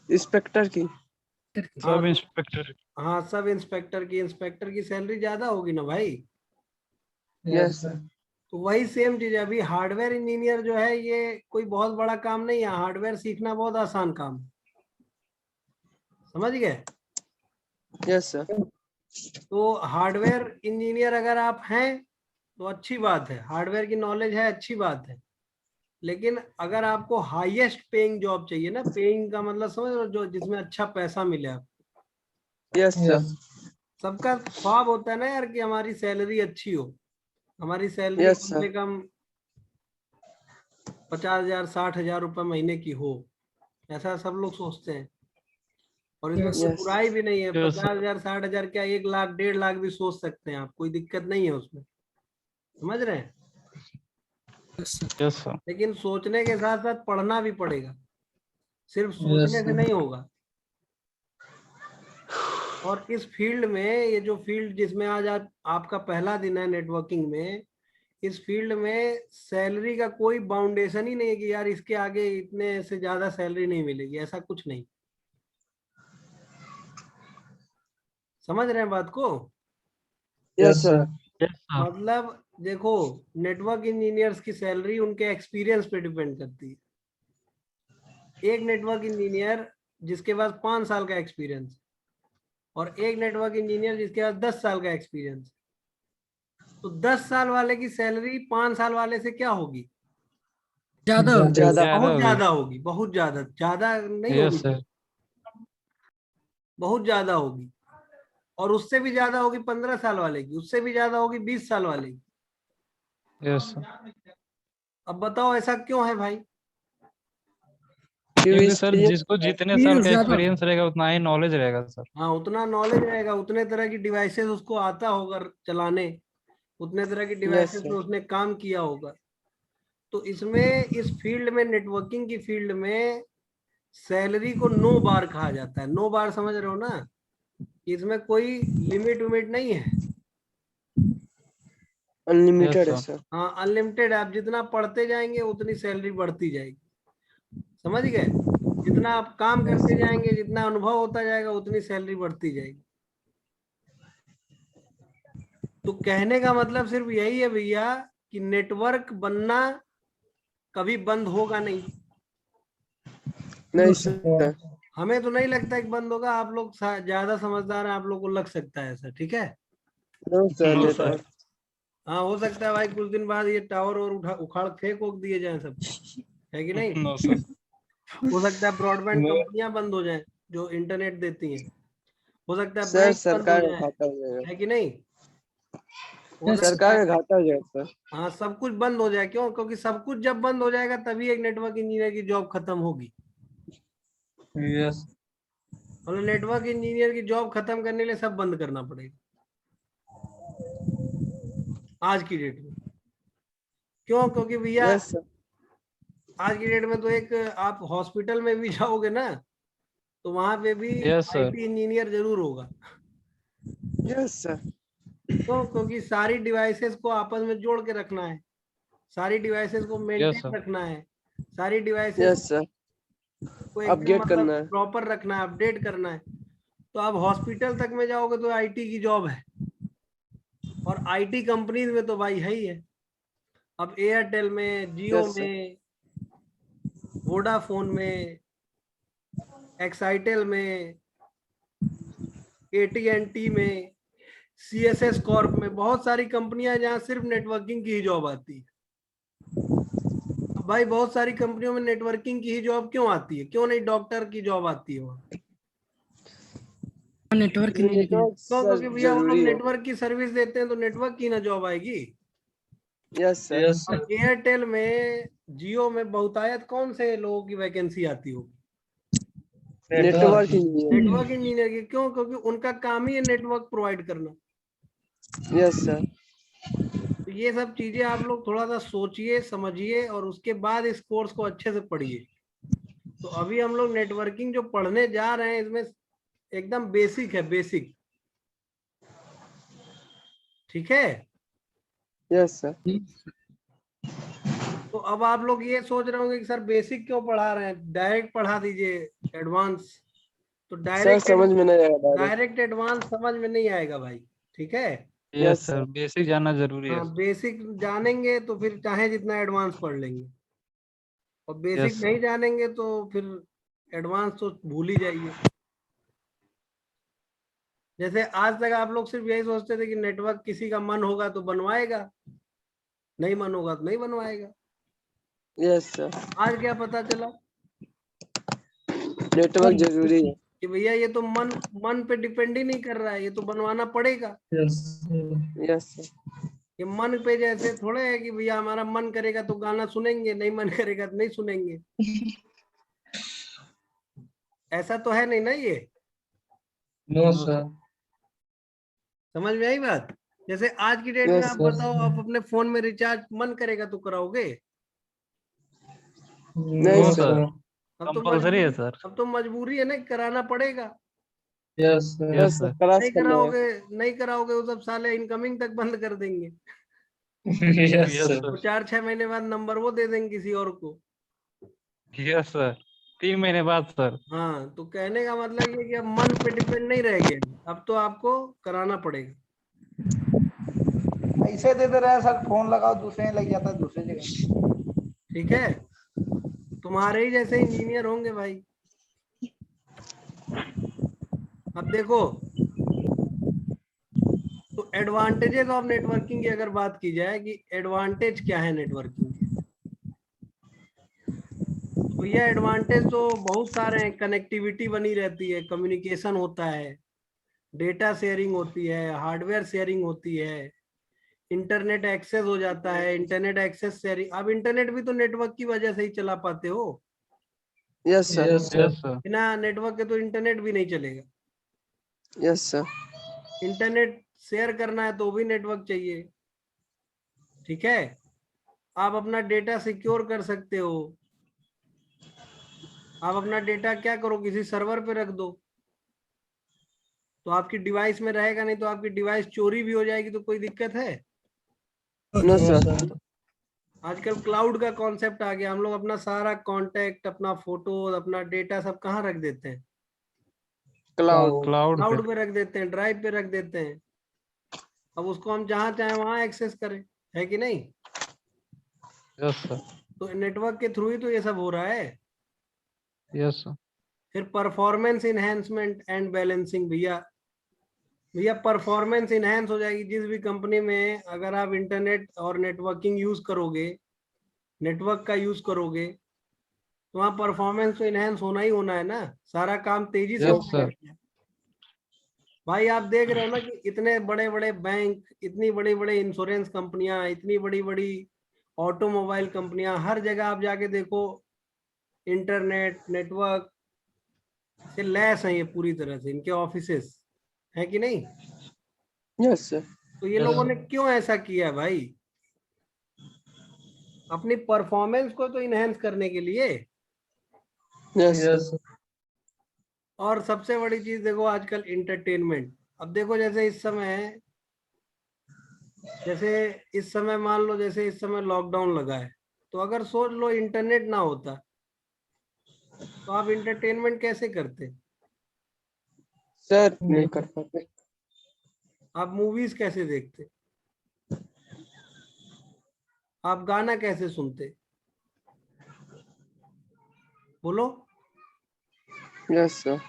इंस्पेक्टर की। हाँ सब इंस्पेक्टर. हाँ, सब इंस्पेक्टर की सैलरी ज्यादा होगी ना भाई। Yes, sir. तो वही सेम चीज है। अभी हार्डवेयर इंजीनियर जो है ये कोई बहुत बड़ा काम नहीं है, हार्डवेयर सीखना बहुत आसान काम है, समझ गए? Yes, sir. तो हार्डवेयर इंजीनियर अगर आप हैं तो अच्छी बात है, हार्डवेयर की नॉलेज है, अच्छी बात है। लेकिन अगर आपको हाईएस्ट पेइंग जॉब चाहिए ना, पेइंग का मतलब समझ रहे हो, जो जिसमें अच्छा पैसा मिले आपको। Yes, sir. सबका ख्वाब होता है ना यार कि हमारी सैलरी अच्छी हो, हमारी सैलरी Yes, कम से कम 50,000 60,000 रुपए महीने की हो, ऐसा सब लोग सोचते हैं। और इसमें कोई Yes. बुराई भी नहीं है, Yes, sir. 50,000 60,000 क्या 1 लाख 1.5 लाख भी सोच सकते हैं आप, कोई दिक्कत नहीं है उसमें, समझ रहे हैं? Yes, sir. लेकिन सोचने के साथ साथ पढ़ना भी पड़ेगा, सिर्फ सोचने से नहीं होगा। और इस फील्ड में, ये जो फील्ड जिसमें आज आपका पहला दिन है नेटवर्किंग में, इस फील्ड में सैलरी का कोई बाउंडेशन ही नहीं है कि यार इसके आगे इतने से ज्यादा सैलरी नहीं मिलेगी, ऐसा कुछ नहीं। समझ रहे हैं बात को? Yes, sir. Yes, sir. मतलब देखो, नेटवर्क इंजीनियर्स की सैलरी उनके एक्सपीरियंस पे डिपेंड करती है। एक नेटवर्क इंजीनियर जिसके पास 5 साल का एक्सपीरियंस और एक नेटवर्क इंजीनियर जिसके पास 10 साल का एक्सपीरियंस, तो 10 साल वाले की सैलरी 5 साल वाले से क्या होगी? ज्यादा ज्यादा बहुत होगी। ज्यादा होगी, बहुत ज्यादा, ज्यादा नहीं Yes, होगी, sir. बहुत ज्यादा होगी। और उससे भी ज्यादा होगी 15 साल वाले की, उससे भी ज्यादा होगी 20 साल वाले की। Yes, sir. अब बताओ ऐसा क्यों है भाई? क्योंकि क्योंकि सर जिसको जितने साल का एक्सपीरियंस रहेगा उतना ही नॉलेज रहेगा सर। हाँ, उतना नॉलेज रहेगा, उतने तरह की डिवाइसेस उसको आता होगा चलाने, उतने तरह की डिवाइसेस sir. में उसने काम किया होगा। तो इसमें, इस फील्ड में, नेटवर्किंग की फील्ड में सैलरी को नो बार कहा जाता है। नो बार समझ रहे हो ना? इसमें कोई लिमिट विमिट नहीं है। अनलिमिटेड है Yes, सर। हाँ, अनलिमिटेड। आप जितना पढ़ते जाएंगे उतनी सैलरी बढ़ती जाएगी, समझ गए? जितना आप काम करते जाएंगे, जितना अनुभव होता जाएगा, उतनी सैलरी बढ़ती जाएगी। तो कहने का मतलब सिर्फ यही है भैया कि नेटवर्क बनना कभी बंद होगा नहीं। नहीं सर। हमें तो नहीं लगता कि बंद होगा, आप लोग ज्यादा समझदार हैं, आप लोग को लग सकता है ऐसा, ठीक है? No sir, No, network. हाँ, हो सकता है भाई कुछ दिन बाद ये टावर और उखाड़ फेंक ओक दिए जाए सब, है कि नहीं? no sir. हो सकता है ब्रॉडबैंड कंपनियां बंद हो जाएं जो इंटरनेट देती हैं, हो सकता है सर बैंक बंद हो सरकार का जाए, घाटा हो जाएगा। है कि नहीं? हो सकता सरकार है, का घाटा हो जाएगा सर। हाँ, सब कुछ बंद हो जाए। क्यों? क्योंकि सब कुछ जब बंद हो जाएगा तभी एक नेटवर्क इंजीनियर की जॉब खत्म होगी। Yes. मतलब नेटवर्क इंजीनियर की जॉब खत्म करने के लिए सब बंद करना पड़ेगा आज की डेट में। क्यों? क्योंकि भैया यस सर। आज की डेट में तो एक, आप हॉस्पिटल में भी जाओगे ना तो वहां पे भी Yes, sir. आईटी इंजीनियर जरूर होगा। Yes sir. क्यों? क्योंकि सारी डिवाइसेस को आपस में जोड़ के रखना है, सारी डिवाइसेस को Yes, मेंटेन sir. रखना है, सारी डिवाइसेस यस सर। को एकदम अपडेट मतलब करना है। प्रॉपर रखना है, अपडेट करना है। तो आप हॉस्पिटल तक में जाओगे तो आईटी की जॉब है, और आईटी कंपनीज में तो भाई है ही है। अब एयरटेल में, जियो यस सर। में, वोडाफोन में, एक्साइटेल में, एटी&टी में, सीएसएस कॉर्प में, बहुत सारी कंपनियां जहां सिर्फ नेटवर्किंग की ही जॉब आती है। अब भाई बहुत सारी कंपनियों में नेटवर्किंग की ही जॉब क्यों आती है? क्यों नहीं डॉक्टर की जॉब आती है वहां? नेटवर्क नेटवर्क क्यों? सर क्योंकि भैया वो लोग जरूरी है। नेटवर्क की सर्विस देते हैं, तो नेटवर्क की ना जॉब आएगी। Yes sir. Yes, sir. अब एयरटेल में, जियो में बहुतायत कौन से लोगों की वैकेंसी आती होगी? Network engineer. नेटवर्क इंजीनियर की। क्यों? क्योंकि उनका काम ही है नेटवर्क प्रोवाइड करना। Yes sir. तो ये सब चीजें आप लोग थोड़ा सा सोचिए, समझिए, और उसके बाद इस कोर्स को अच्छे से पढ़िए। तो अभी हम लोग नेटवर्किंग जो पढ़ने जा रहे हैं इसमें एकदम बेसिक है, बेसिक, ठीक है? Yes sir. तो अब आप लोग ये सोच रहे होंगे कि सर बेसिक क्यों पढ़ा रहे हैं, डायरेक्ट पढ़ा दीजिए एडवांस। तो सर समझ में नहीं आएगा डायरेक्ट। डायरेक्ट एडवांस समझ में नहीं आएगा भाई, ठीक है? यस सर, बेसिक जानना जरूरी है। हाँ, बेसिक जानेंगे तो फिर चाहे जितना एडवांस पढ़ लेंगे, और बेसिक यस नहीं सर। जानेंगे तो फिर एडवांस तो भूल ही जाइए। जैसे आज तक आप लोग सिर्फ यही सोचते थे कि नेटवर्क किसी का मन होगा तो बनवाएगा, नहीं मन होगा तो नहीं बनवाएगा। यस सर, आज क्या पता चला नेटवर्क जरूरी है। कि भैया ये तो मन मन पे डिपेंड ही नहीं कर रहा है, ये तो बनवाना पड़ेगा। यस सर, ये मन पे जैसे थोड़े है कि भैया हमारा मन करेगा तो गाना सुनेंगे, नहीं मन करेगा तो नहीं सुनेंगे। ऐसा तो है नहीं ना ये। No sir. समझ में आई बात? जैसे आज की डेट में यस आप सर, बताओ, आप अपने फोन में रिचार्ज मन करेगा तो कराओगे? नहीं नो सर, सर, अब तो कंपलसरी है मजबूरी, सर। अब तो मजबूरी है ना, कराना पड़ेगा। Yes sir. Yes yes sir, sir. Class नहीं करना है। कराओगे, नहीं कराओगे वो सब साले इनकमिंग तक बंद कर देंगे। Yes yes sir. वो सर। 4-6 महीने बाद नंबर वो दे देंगे किसी और को। यस सर, 3 महीने बाद सर। हाँ, तो कहने का मतलब ये कि अब मन पे डिपेंड नहीं रह गया, अब तो आपको कराना पड़ेगा। ऐसे देते रहे सर, फोन लगाओ दूसरे लग जाता है दूसरी जगह। ठीक है, तुम्हारे ही जैसे इंजीनियर होंगे भाई। अब देखो, तो एडवांटेजेस ऑफ नेटवर्किंग की अगर बात की जाए कि एडवांटेज क्या है नेटवर्किंग के, तो भैया एडवांटेज तो बहुत सारे हैं। कनेक्टिविटी बनी रहती है, कम्युनिकेशन होता है, डेटा शेयरिंग होती है, हार्डवेयर शेयरिंग होती है, इंटरनेट एक्सेस हो जाता है, इंटरनेट एक्सेस शेयरिंग। अब इंटरनेट भी तो नेटवर्क की वजह से ही चला पाते हो, yes sir, yes sir. Yes sir. बिना नेटवर्क के तो इंटरनेट भी नहीं चलेगा। यस सर, इंटरनेट शेयर करना है तो भी नेटवर्क चाहिए। ठीक है, आप अपना डेटा सिक्योर कर सकते हो। आप अपना डेटा क्या करो, किसी सर्वर पे रख दो तो आपकी डिवाइस में रहेगा, नहीं तो आपकी डिवाइस चोरी भी हो जाएगी तो कोई दिक्कत है? No no sir, sir. आजकल क्लाउड का कॉन्सेप्ट आ गया, हम लोग अपना सारा कांटेक्ट, अपना फोटो, अपना डेटा सब कहाँ रख देते हैं? क्लाउड। क्लाउड पे। क्लाउड पे रख देते हैं, ड्राइव पे रख देते हैं। अब उसको हम जहाँ चाहे वहां एक्सेस करें, है कि नहीं? Yes sir. तो नेटवर्क के थ्रू ही तो ये सब हो रहा है। Yes sir. फिर परफॉर्मेंस इनहेंसमेंट एंड बैलेंसिंग, भैया भैया परफॉर्मेंस इनहेंस हो जाएगी जिस भी कंपनी में, अगर आप इंटरनेट और नेटवर्किंग यूज करोगे, नेटवर्क का यूज करोगे, तो वहाँ परफॉर्मेंस तो इनहेंस होना ही होना है ना, सारा काम तेजी से यस होने सर। लगता है। भाई आप देख रहे हो ना कि इतने बड़े बड़े बैंक, इतनी बड़ी बड़ी इंश्योरेंस कंपनियां, इतनी बड़ी बड़ी ऑटोमोबाइल कंपनियां, हर जगह आप जाके देखो इंटरनेट नेटवर्क से लैस है ये पूरी तरह से, इनके ऑफिसेस, है कि नहीं? यस सर, तो ये लोगों ने क्यों ऐसा किया भाई? अपनी परफॉर्मेंस को तो इनहेंस करने के लिए। Yes sir, yes sir. और सबसे बड़ी चीज देखो आजकल इंटरटेनमेंट। अब देखो जैसे इस समय, जैसे इस समय मान लो, जैसे इस समय लॉकडाउन लगा है, तो अगर सोच लो इंटरनेट ना होता तो आप इंटरटेनमेंट कैसे करते? सर नहीं कर पाते। आप मूवीज कैसे देखते? आप गाना कैसे सुनते? बोलो। यस सर,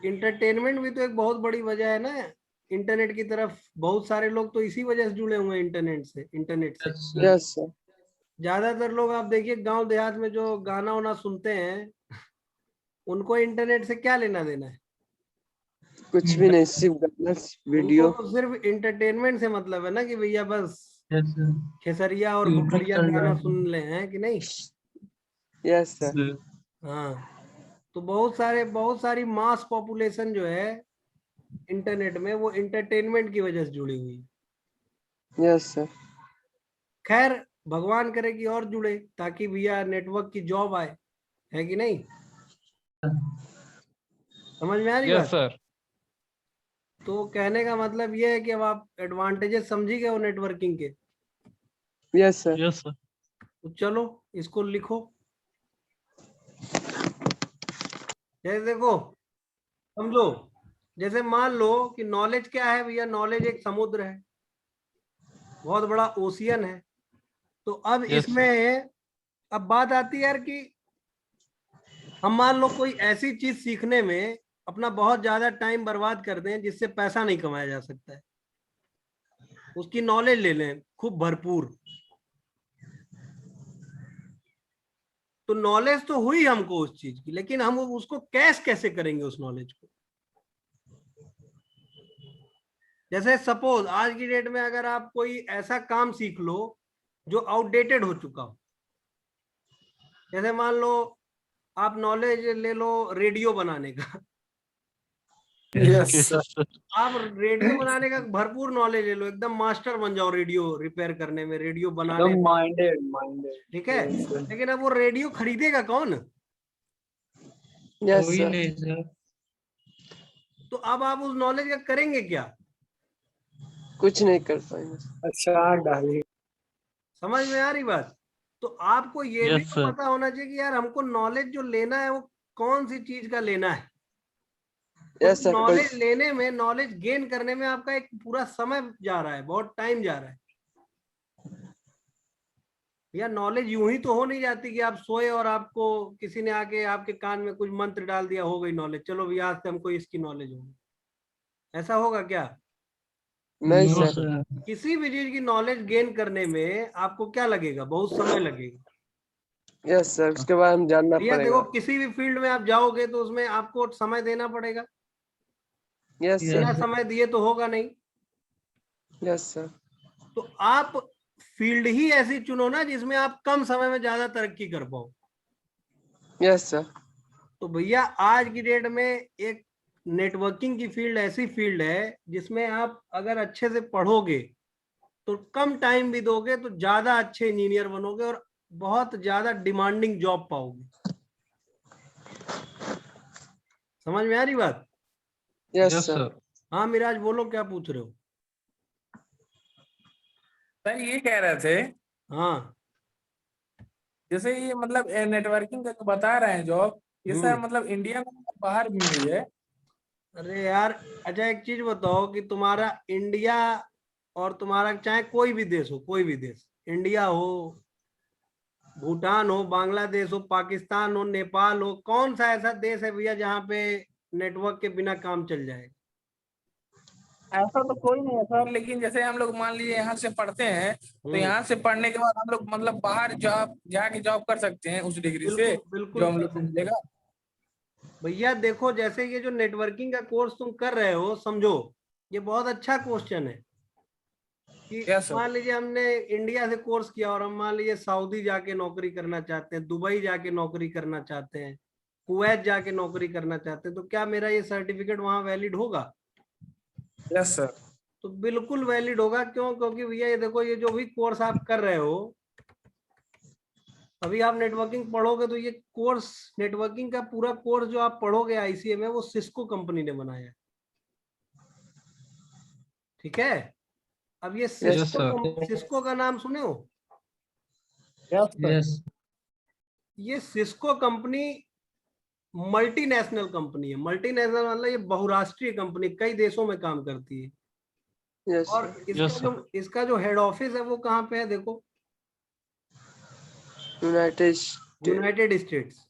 इंटरटेनमेंट भी तो एक बहुत बड़ी वजह है ना इंटरनेट की तरफ। बहुत सारे लोग तो इसी वजह से जुड़े हुए हैं इंटरनेट से। Yes sir. यस सर, ज्यादातर लोग आप देखिए गांव देहात में जो गाना वाना सुनते हैं, उनको इंटरनेट से क्या लेना देना है? कुछ भी नहीं, सिर्फ गाना, उनको वीडियो। तो सिर्फ इंटरटेनमेंट से मतलब है ना कि भैया बस यस सर। खेसरिया और यूट्यूब बुकरिया चल रहा गाना है। सुन ले, हैं कि नहीं? यस सर, हाँ, तो बहुत सारी मास पॉपुलेशन जो है इंटरनेट में, वो इंटरटेनमेंट की वजह से जुड़ी हुई है। यस सर, खैर, भगवान करे कि और जुड़े ताकि भैया नेटवर्क की जॉब आए, है कि नहीं? समझ में आ रही यस बात? सर। तो कहने का मतलब ये है कि अब आप एडवांटेजेस समझी गए हो नेटवर्किंग के। Yes sir, yes sir. तो चलो इसको लिखो। जैसे देखो, समझो, जैसे मान लो कि नॉलेज क्या है भैया? नॉलेज एक समुद्र है। बहुत बड़ा ओशियन है। तो अब Yes, इसमें अब बात आती है यार कि हम मान लो कोई ऐसी चीज सीखने में अपना बहुत ज्यादा टाइम बर्बाद कर दें जिससे पैसा नहीं कमाया जा सकता है, उसकी नॉलेज ले लें खूब भरपूर, तो नॉलेज तो हुई हमको उस चीज की, लेकिन हम उसको कैश कैसे करेंगे उस नॉलेज को। जैसे सपोज आज की डेट में अगर आप कोई ऐसा काम सीख लो जो आउटडेटेड हो चुका हो, जैसे मान लो आप नॉलेज ले लो रेडियो बनाने का, Yes, yes, sir. sir. आप रेडियो बनाने का भरपूर नॉलेज ले लो, एकदम मास्टर बन जाओ रेडियो रिपेयर करने में, रेडियो बनाने में, minded. ठीक है। Yes, sir. लेकिन अब वो रेडियो खरीदेगा कौन? Yes, कोई sir. नहीं सर। तो अब आप उस नॉलेज का करेंगे क्या? कुछ नहीं कर पाएंगे। अच्छा डाली। समझ में आ रही बात? तो आपको ये भी Yes, तो sir. पता होना चाहिए कि यार हमको नॉलेज जो लेना है वो कौन सी चीज का लेना है। Yes, sir. नॉलेज लेने में, नॉलेज गेन करने में आपका एक पूरा समय जा रहा है, बहुत टाइम जा रहा है। या नॉलेज यूं ही तो हो नहीं जाती कि आप सोए और आपको किसी ने आके आपके कान में कुछ मंत्र डाल दिया, हो गई नॉलेज, चलो भी आज से हमको इसकी नॉलेज होगी। ऐसा होगा क्या? नहीं No, सर। sir. किसी भी चीज की नॉलेज गेन करने में आपको क्या लगेगा? बहुत समय लगेगा। यस सर, उसके बाद हम जानना भैया देखो, पड़ेगा। किसी भी फील्ड में आप जाओगे तो उसमें आपको समय देना पड़ेगा, यस बिना सर। समय दिए तो होगा नहीं। Yes sir. तो आप फील्ड ही ऐसी चुनो ना जिसमें आप कम समय में ज्यादा तरक्की कर पाओ। Yes sir. तो भैया आज की डेट में एक नेटवर्किंग की फील्ड ऐसी फील्ड है जिसमें आप अगर अच्छे से पढ़ोगे तो कम टाइम भी दोगे तो ज्यादा अच्छे इंजीनियर बनोगे और बहुत ज्यादा डिमांडिंग जॉब पाओगे। समझ में आ रही बात? Yes Yes, sir. sir. हाँ मिराज बोलो, क्या पूछ रहे हो? सर ये कह रहे थे, हाँ। जैसे ये मतलब नेटवर्किंग का जो बता रहे हैं जॉब, ये सर मतलब इंडिया में बाहर भी मिली है। अरे यार अच्छा एक चीज बताओ कि तुम्हारा इंडिया और तुम्हारा चाहे कोई भी देश हो, कोई भी देश, इंडिया हो, भूटान हो, बांग्लादेश हो, पाकिस्तान हो, नेपाल हो, कौन सा ऐसा देश है भैया जहाँ पे नेटवर्क के बिना काम चल जाए? ऐसा तो कोई नहीं है सर, लेकिन जैसे हम लोग मान लीजिए यहाँ से पढ़ते हैं, तो यहाँ से पढ़ने के बाद हम लोग मतलब बाहर जॉब जाके जॉब कर सकते हैं उस डिग्री से, बिल्कुल बिल्कुल जो हम कर लोग को सकते हो। मिलेगा। भैया देखो, जैसे ये जो नेटवर्किंग का कोर्स तुम कर रहे हो, समझो ये बहुत अच्छा क्वेश्चन है कि यस सर। मान लीजिए हमने इंडिया से कोर्स किया और हम मान लीजिए सऊदी जाके नौकरी करना चाहते हैं, दुबई जाके नौकरी करना चाहते हैं, कुवैत जाके नौकरी करना चाहते हैं, तो क्या मेरा ये सर्टिफिकेट वहां वैलिड होगा? Yes sir. तो बिल्कुल वैलिड होगा। क्यों? क्योंकि भैया ये देखो, ये जो भी कोर्स आप कर रहे हो, अभी आप नेटवर्किंग पढ़ोगे तो ये कोर्स, नेटवर्किंग का पूरा कोर्स जो आप पढ़ोगे आईसीए में, वो सिस्को कंपनी ने बनाया है, ठीक है। अब ये Yes, sir. सिस्को का नाम सुने हो? Yes sir. यस। ये सिस्को कंपनी मल्टीनेशनल कंपनी है। मल्टीनेशनल मतलब ये बहुराष्ट्रीय कंपनी, कई देशों में काम करती है। यस और सर। इसका जो हेड ऑफिस है वो कहाँ पे है? देखो, यूनाइटेड स्टेट्स।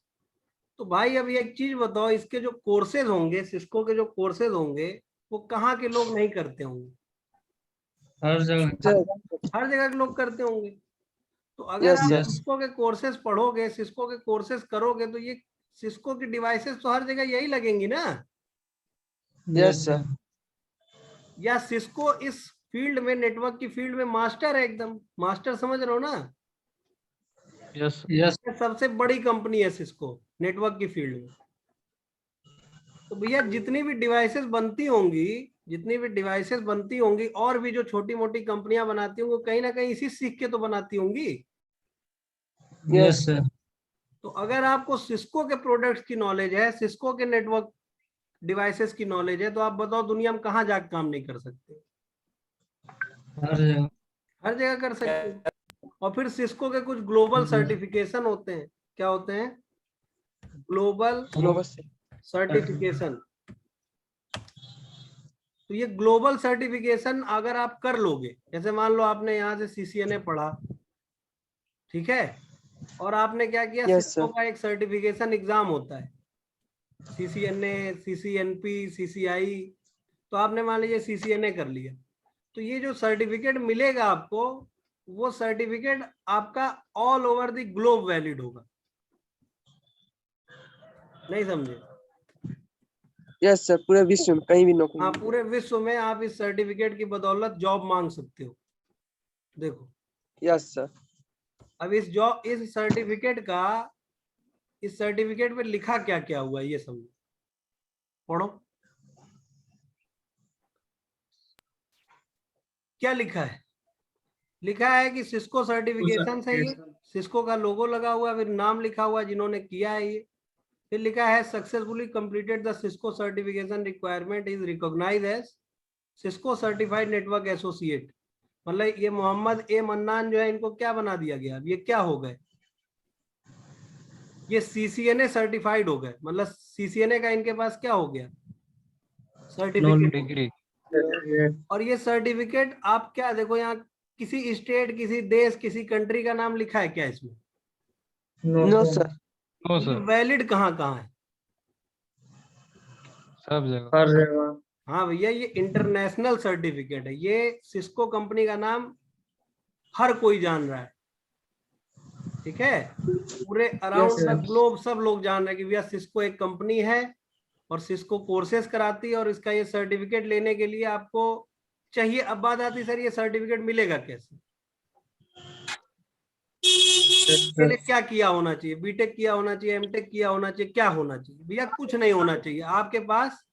तो भाई अभी एक चीज बताओ, इसके जो कोर्सेज होंगे, सिस्को के जो कोर्सेज होंगे, वो कहाँ के लोग नहीं करते होंगे? हर जगह। हर जगह के लोग करते होंगे। तो अगर यस आप सर। सिस्को के कोर्सेज पढ़ोगे, सिस्को के कोर्सेज करोगे, तो ये सिस्को की डिवाइसेस तो हर जगह यही लगेंगी ना। Yes sir. या सिस्को इस फील्ड में, नेटवर्क की फील्ड में मास्टर है, एकदम मास्टर, समझ रहे हो ना? Yes. यस। ये सबसे बड़ी कंपनी है सिस्को नेटवर्क की फील्ड में। तो भैया जितनी भी डिवाइसेस बनती होंगी, जितनी भी डिवाइसेस बनती होंगी, और भी जो छोटी मोटी कंपनियां बनाती होंगी, कहीं ना कहीं इसी सीख के तो बनाती होंगी। Yes sir. तो अगर आपको सिस्को के प्रोडक्ट्स की नॉलेज है, सिस्को के नेटवर्क डिवाइसेस की नॉलेज है, तो आप बताओ दुनिया में कहाँ जाकर काम नहीं कर सकते? हर जगह। हर जगह कर सकते हैं। और फिर सिस्को के कुछ ग्लोबल सर्टिफिकेशन होते हैं। क्या होते हैं? Global global. सर्टिफिकेशन। तो ये ग्लोबल सर्टिफिकेशन अगर आप कर लोगे, जैसे मान लो आपने यहाँ से CCNA पढ़ा, ठीक है, और आपने क्या किया, Yes, सिस्को sir. का एक सर्टिफिकेशन एग्जाम होता है, CCNA, CCNP, CCI, तो आपने मान लीजिए CCNA कर लिया, तो ये जो सर्टिफिकेट मिलेगा आपको, वो सर्टिफिकेट आपका all over the globe valid होगा। नहीं समझे? Yes, sir. पूरे विश्व में कहीं भी हाँ, नौकरी पूरे विश्व में आप इस सर्टिफिकेट की बदौलत जॉब मांग सकते हो। देखो, Yes, sir. अब इस सर्टिफिकेट में लिखा क्या क्या हुआ है, ये समझो, पढ़ो क्या लिखा है। लिखा है कि सिस्को सर्टिफिकेशन है, ये सिस्को का लोगो लगा हुआ है, फिर नाम लिखा हुआ है जिन्होंने किया है ये, फिर लिखा है successfully completed the Cisco certification requirement is recognised as Cisco certified network associate. मतलब ये मोहम्मद ए मन्नान जो है, इनको क्या बना दिया गया, अब ये क्या हो गए, ये CCNA सर्टिफाइड हो गए। मतलब CCNA का इनके पास क्या हो गया, सर्टिफिकेट। डिग्री। और ये सर्टिफिकेट आप क्या देखो, यहाँ किसी स्टेट, किसी देश, किसी कंट्री का नाम लिखा है क्या इसमें? No, sir. No sir, valid कहाँ कहाँ है? सब जगह। हर जगह। हाँ भैया, ये इंटरनेशनल सर्टिफिकेट है, ये सिस्को कंपनी का नाम हर कोई जान रहा है, ठीक है, पूरे अराउंड द ग्लोब सब लोग जान रहे हैं कि भैया सिस्को एक कंपनी है और सिस्को कोर्सेज कराती है, और इसका ये सर्टिफिकेट लेने के लिए आपको चाहिए। अब बात आती है सर, ये सर्टिफिकेट मिलेगा कैसे, इसके लिए क्या किया होना चाहिए, बीटेक किया होना चाहिए, एमटेक किया होना चाहिए, क्या होना चाहिए? भैया कुछ नहीं होना चाहिए, आपके पास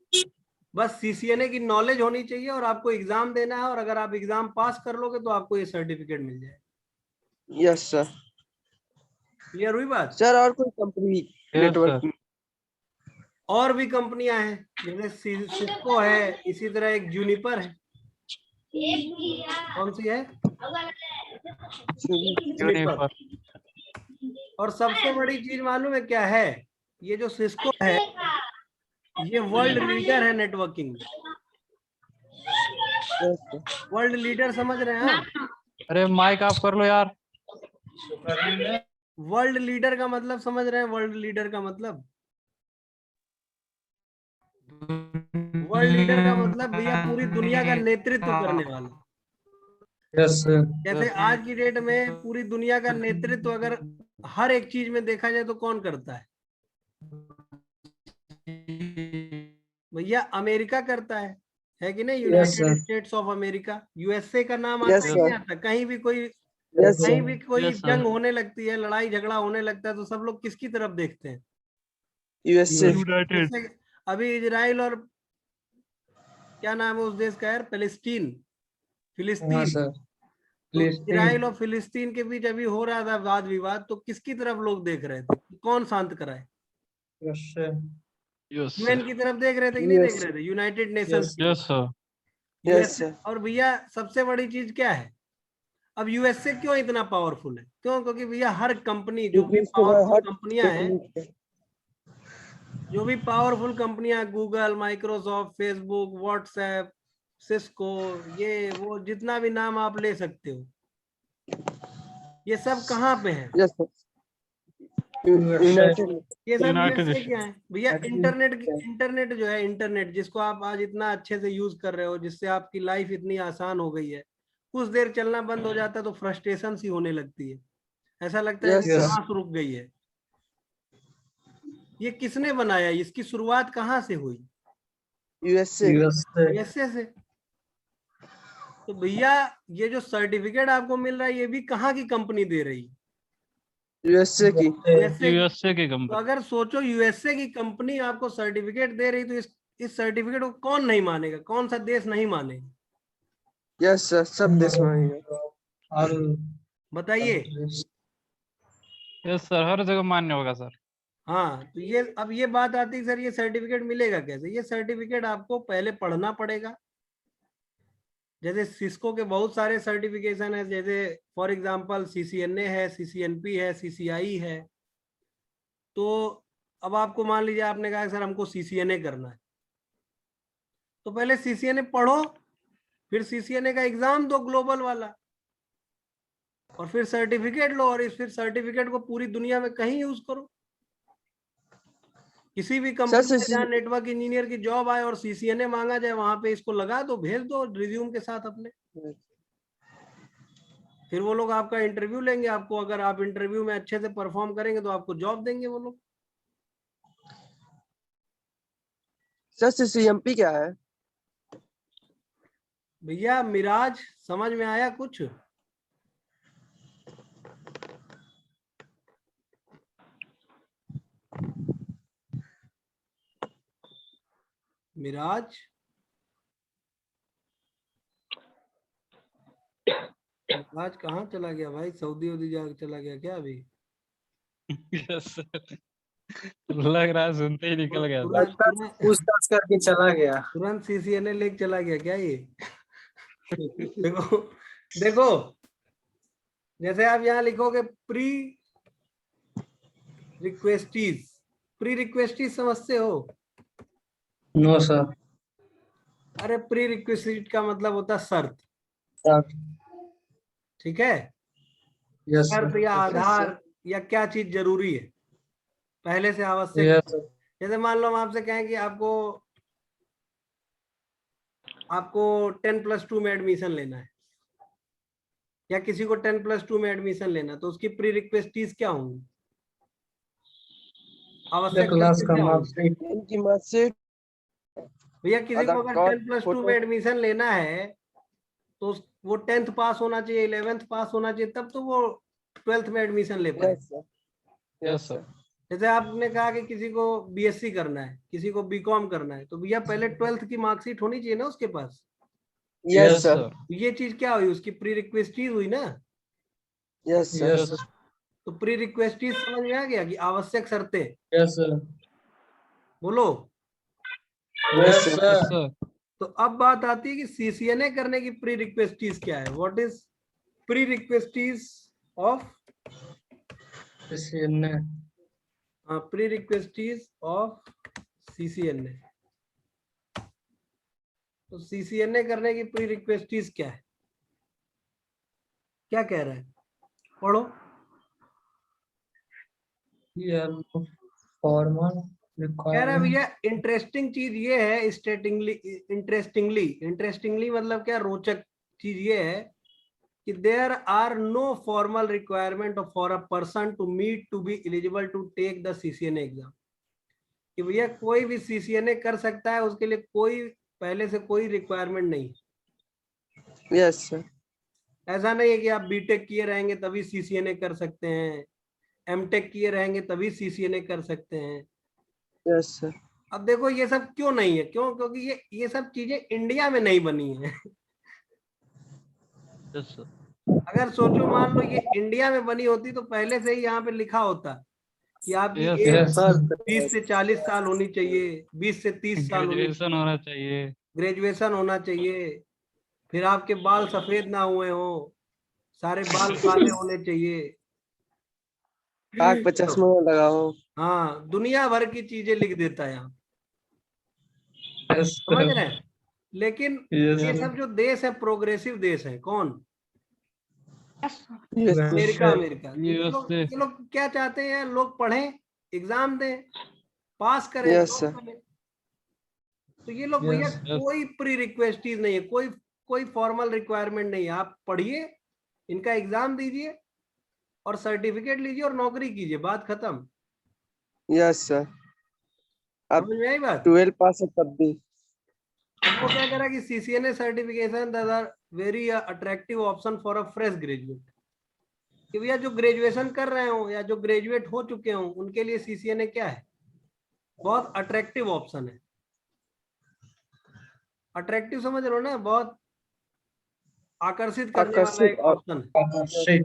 बस CCNA की नॉलेज होनी चाहिए, और आपको एग्जाम देना है, और अगर आप एग्जाम पास कर लोगे तो आपको ये सर्टिफिकेट मिल जाएगा। Yes, sir. क्लियर हुई बात? Sir, और कोई कंपनी नेटवर्क? और भी कंपनियां हैं, जैसे सिस्को है, इसी तरह एक जूनिपर है। कौन सी है? जूनिपर। और सबसे बड़ी चीज मालूम है क्या है? ये जो सिस्को है, ये वर्ल्ड लीडर है नेटवर्किंग में। वर्ल्ड लीडर समझ रहे हैं आप? अरे माइक ऑफ कर लो यार। वर्ल्ड लीडर का मतलब समझ रहे हैं? वर्ल्ड लीडर का मतलब, वर्ल्ड लीडर का मतलब भैया पूरी दुनिया का नेतृत्व करने वाला। Yes sir. जैसे आज की डेट में पूरी दुनिया का नेतृत्व अगर हर एक चीज में देखा जाए तो कौन करता है? भैया अमेरिका करता है कि नहीं? United states of America, USA का नाम आता है नहीं आता? कहीं भी कोई जंग होने लगती है, लड़ाई झगड़ा होने लगता है, तो सब लोग किसकी तरफ देखते हैं? USA. जैसे अभी इजराइल और क्या नाम है उस देश का यार, फिलिस्तीन। तो इजराइल और फिलिस्तीन के बीच अभी हो रहा था वाद विवाद, तो किसकी तरफ लोग देख रहे थे? कौन शांत कराए? UN की तरफ देख रहे थे कि नहीं देख रहे थे? यूनाइटेड नेशंस की। Yes, sir. और भैया सबसे बड़ी चीज क्या है? अब USA क्यों इतना पावरफुल है? क्यों? क्योंकि भैया हर कंपनी, जो भी पावरफुल कंपनियां हैं, जो भी पावरफुल कंपनियां, Google, Microsoft, Facebook, WhatsApp, Cisco, ये वो जितना भी नाम आप ले सकते हो, ये सब कहाँ पे है? Yes, sir. United. ये सब United USA क्या है भैया? इंटरनेट जो है, इंटरनेट जिसको आप आज इतना अच्छे से यूज कर रहे हो, जिससे आपकी लाइफ इतनी आसान हो गई है, कुछ देर चलना बंद हो जाता है तो फ्रस्ट्रेशन सी होने लगती है, ऐसा लगता है सांस रुक गई है। ये किसने बनाया? इसकी शुरुआत कहाँ से हुई? USA से। तो भैया ये जो सर्टिफिकेट आपको मिल रहा है, ये भी कहाँ की कंपनी दे रही है? USA की। USA की तो कंपनी। अगर सोचो USA की कंपनी आपको सर्टिफिकेट दे रही, तो इस सर्टिफिकेट को कौन नहीं मानेगा? कौन सा देश नहीं मानेगा? Yes, sir. सब देश मानेगा। बताइए। यस सर, हर जगह मान्य होगा सर। हाँ, तो ये अब ये बात आती है सर, ये सर्टिफिकेट मिलेगा कैसे? ये सर्टिफिकेट आपको पहले पढ़ना पड़ेगा। जैसे सिस्को के बहुत सारे सर्टिफिकेशन है, जैसे फॉर एग्जांपल CCNA है, CCNP है, CCI है। तो अब आपको मान लीजिए आपने कहा सर हमको CCNA करना है, तो पहले सीसीएनए पढ़ो, फिर सीसीएनए का एग्जाम दो ग्लोबल वाला, और फिर सर्टिफिकेट लो, और फिर सर्टिफिकेट को पूरी दुनिया में कहीं यूज करो। किसी भी कंपनी में जहाँ नेटवर्क इंजीनियर की जॉब आए और सीसीएनए मांगा जाए, वहां पे इसको लगा दो, भेज दो रिज्यूम के साथ अपने। फिर वो लोग आपका इंटरव्यू लेंगे, आपको अगर आप इंटरव्यू में अच्छे से परफॉर्म करेंगे तो आपको जॉब देंगे वो लोग। सर सीसीएमपी क्या है? भैया मिराज, समझ में आया कुछ? मिराज, मिराज कहाँ चला गया भाई? सऊदी वूदी जा चला गया क्या अभी? यस सर, लग रहा है सुनते ही निकल गया था। पूछताछ करके चला गया। तुरंत सीसीएनए लेके चला गया क्या ये? देखो देखो, जैसे आप यहाँ लिखोगे प्री रिक्वेस्टीज, प्री रिक्वेस्टीज समझते हो? No sir. अरे प्री रिक्वेस्ट का मतलब होता है शर्त, ठीक है? यस शर्त या आधार या क्या चीज जरूरी है, पहले से आवश्यक। यस जैसे मान लो हम आपसे कहें कि आपको 10+2 में एडमिशन लेना है, या किसी को 10+2 में एडमिशन लेना, तो उसकी प्री रिक्वेस्टीज क्या होंगी? आवश्यक क्लास शर्तें का क्या होंगी? मार्कशीट। इनकी मार्कशीट, भैया किसी को आधार अगर कार्ड, 10+2 में फोटो। एडमिशन लेना है तो वो 10th पास होना चाहिए, 11th पास होना चाहिए, तब तो वो 12th में एडमिशन ले पाए। Yes sir, yes yes sir. Sir, जैसे आपने कहा कि किसी को बीएससी करना है, किसी को बीकॉम करना है, तो भैया पहले 12th की मार्कशीट होनी चाहिए ना उसके पास। यस सर, तो ये चीज क्या हुई? उसकी प्री रिक्वेस्टीज हुई ना। यस सर, यस तो प्री रिक्वेस्टीज समझ में आ गया कि आवश्यक शर्तें? यस सर, बोलो। Yes yes sir. सर। तो अब बात आती है कि सीसीएनए करने की प्री रिक्वेस्टीज क्या है? What is prerequisites of CCNA. Prerequisites of CCNA. तो सीसीएनए करने की प्री रिक्वेस्टीज क्या है? क्या कह रहा है? पढ़ो। फॉर्मल कह रहा है भैया रिक्वायरमेंट। इंटरेस्टिंग चीज ये है, इंटरेस्टिंगली मतलब क्या, रोचक चीज ये है कि there are no formal requirement for a person to meet to be eligible to take the CCNA exam. कि भैया कोई भी सीसीएनए कर सकता है, उसके लिए कोई पहले से कोई रिक्वायरमेंट नहीं। यस सर, ऐसा नहीं है कि आप बीटेक किए रहेंगे तभी सीसीएनए कर सकते हैं, एमटेक किए रहेंगे तभी सीसीएनए कर सकते हैं। यस सर, अब देखो ये सब क्यों नहीं है, क्यों? क्योंकि ये सब चीजें इंडिया में नहीं बनी है। Yes sir. अगर सोचो, मान लो ये इंडिया में बनी होती तो पहले से ही यहाँ पे लिखा होता कि आपकी यस एज यस सर। 20 से 40 साल होनी चाहिए, 20 से 30 साल होनी, ग्रेजुएशन होना चाहिए। ग्रेजुएशन होना चाहिए, फिर आपके बाल सफेद ना हुए हो, सारे बाल काले होने चाहिए। आँख पे चश्मा लगाओ। हाँ, दुनिया भर की चीजें लिख देता है यहाँ, यस समझ सर। रहे हैं? लेकिन यस ये सर। सब जो देश है, प्रोग्रेसिव देश है। कौन? Yes America. अमेरिका तो यूएसए। ये लोग क्या चाहते हैं? लोग पढ़ें, एग्जाम दें, पास करें, यस जॉब सर, करें। तो ये लोग भैया यस कोई प्री रिक्वेस्टीज नहीं है, कोई फॉर्मल रिक्वायरमेंट नहीं है। आप पढ़िए, इनका एग्जाम दीजिए और सर्टिफिकेट लीजिए और नौकरी कीजिए, बात खत्म। Yes sir. अब समझ में आई बात? 12 पास है तब भी। अब वो क्या करा कि CCNA certification that are very attractive option for a fresh graduate. कि भैया जो ग्रेजुएशन कर रहे हो या जो ग्रेजुएट हो चुके हो, उनके लिए सीसीएनए क्या है? बहुत अट्रैक्टिव ऑप्शन है। अट्रैक्टिव समझ रहे हो ना? बहुत आकर्षित करने वाला एक ऑप्शन है। सर।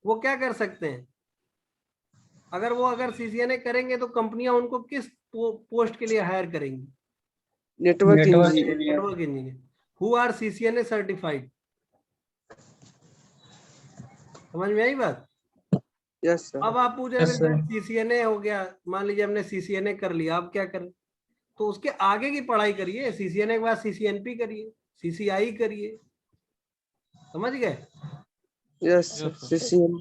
वो क्या कर सकते हैं? अगर सीसीएनए करेंगे तो कंपनियां उनको किस पोस्ट के लिए हायर करेंगी? Network engineer. Network engineer who are CCNA certified. समझ में आई बात? यस सर, अब आप पूछ रहे यस सर। सीसीएनए हो गया, मान लीजिए हमने सीसीएनए कर लिया, अब क्या करें? तो उसके आगे की पढ़ाई करिए, CCNA के बाद CCNP करिए, CCI करिए, समझ गए? Yes sir, Yes, sir. CCM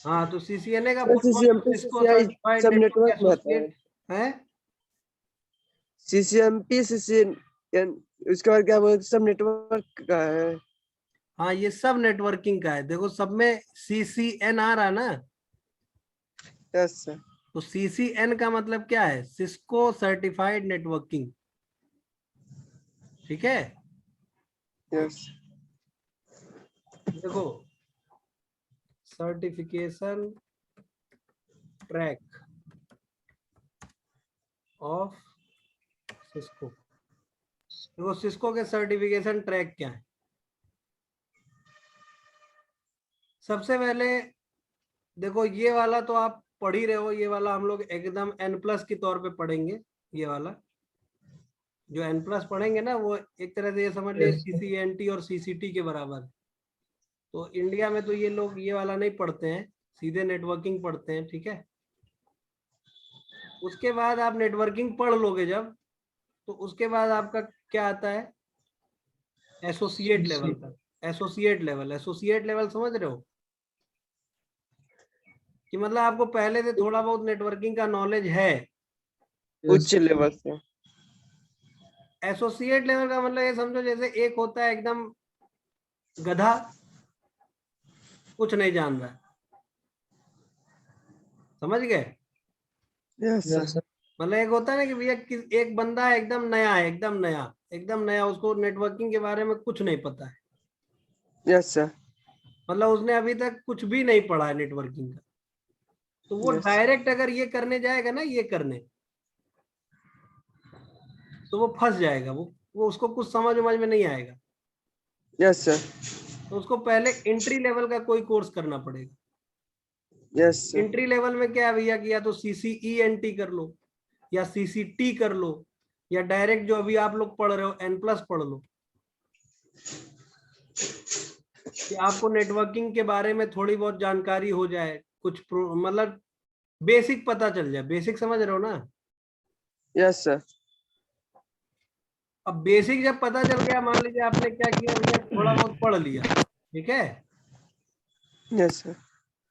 हाँ, तो CCNA का sir, full form CCMP Cisco CCI Certified सब Network नेटवर्क में आता है। Associate है। CCMP CCN उसके बाद क्या बोलते, सब नेटवर्क का है। हाँ, ये सब नेटवर्किंग का है। देखो सब में CCN आ रहा ना, यस सर। तो CCN का मतलब क्या है? सिस्को सर्टिफाइड नेटवर्किंग, ठीक है? यस देखो सर्टिफिकेशन ट्रैक ऑफ सिस्को। देखो सिस्को के सर्टिफिकेशन ट्रैक क्या है? सबसे पहले देखो, ये वाला तो आप पढ़ ही रहे हो, ये वाला हम लोग एकदम N+ के तौर पे पढ़ेंगे। ये वाला जो N+ पढ़ेंगे ना, वो एक तरह से ये समझ लीजिए CCNT और CCT के बराबर। तो इंडिया में तो ये लोग ये वाला नहीं पढ़ते हैं, सीधे नेटवर्किंग पढ़ते हैं, ठीक है? उसके बाद आप नेटवर्किंग पढ़ लोगे जब, तो उसके बाद आपका क्या आता है? एसोसिएट लेवल का। एसोसिएट लेवल समझ रहे हो? कि मतलब आपको पहले से थोड़ा बहुत नेटवर्किंग का नॉलेज है। उच्च लेवल से। एसोसिएट लेवल का मतलब ये समझो, जैसे एक होता है एकदम गधा, कुछ नहीं जान रहा, समझ गए? Yes sir. मतलब एक होता है ना कि भैया एक बंदा है एकदम नया है, एकदम नया, उसको नेटवर्किंग के बारे में कुछ नहीं पता है, यस सर। मतलब उसने अभी तक कुछ भी नहीं पढ़ा है नेटवर्किंग का। तो वो Yes. डायरेक्ट अगर ये करने जाएगा ना, ये करने, तो वो फंस जाएगा, वो उसको कुछ समझ में नहीं आएगा। Yes sir. तो उसको पहले एंट्री लेवल का कोई कोर्स करना पड़ेगा। Yes sir. एंट्री लेवल में क्या है भैया, कि या तो CCENT कर लो, या CCT कर लो, या डायरेक्ट जो अभी आप लोग पढ़ रहे हो N+ पढ़ लो, कि आपको नेटवर्किंग के बारे में थोड़ी बहुत जानकारी हो जाए, कुछ मतलब बेसिक पता चल जाए। बेसिक समझ रहे हो ना? Yes sir. अब बेसिक जब पता चल गया, मान लीजिए आपने क्या किया भैया, थोड़ा बहुत पढ़ लिया, ठीक है? Yes sir.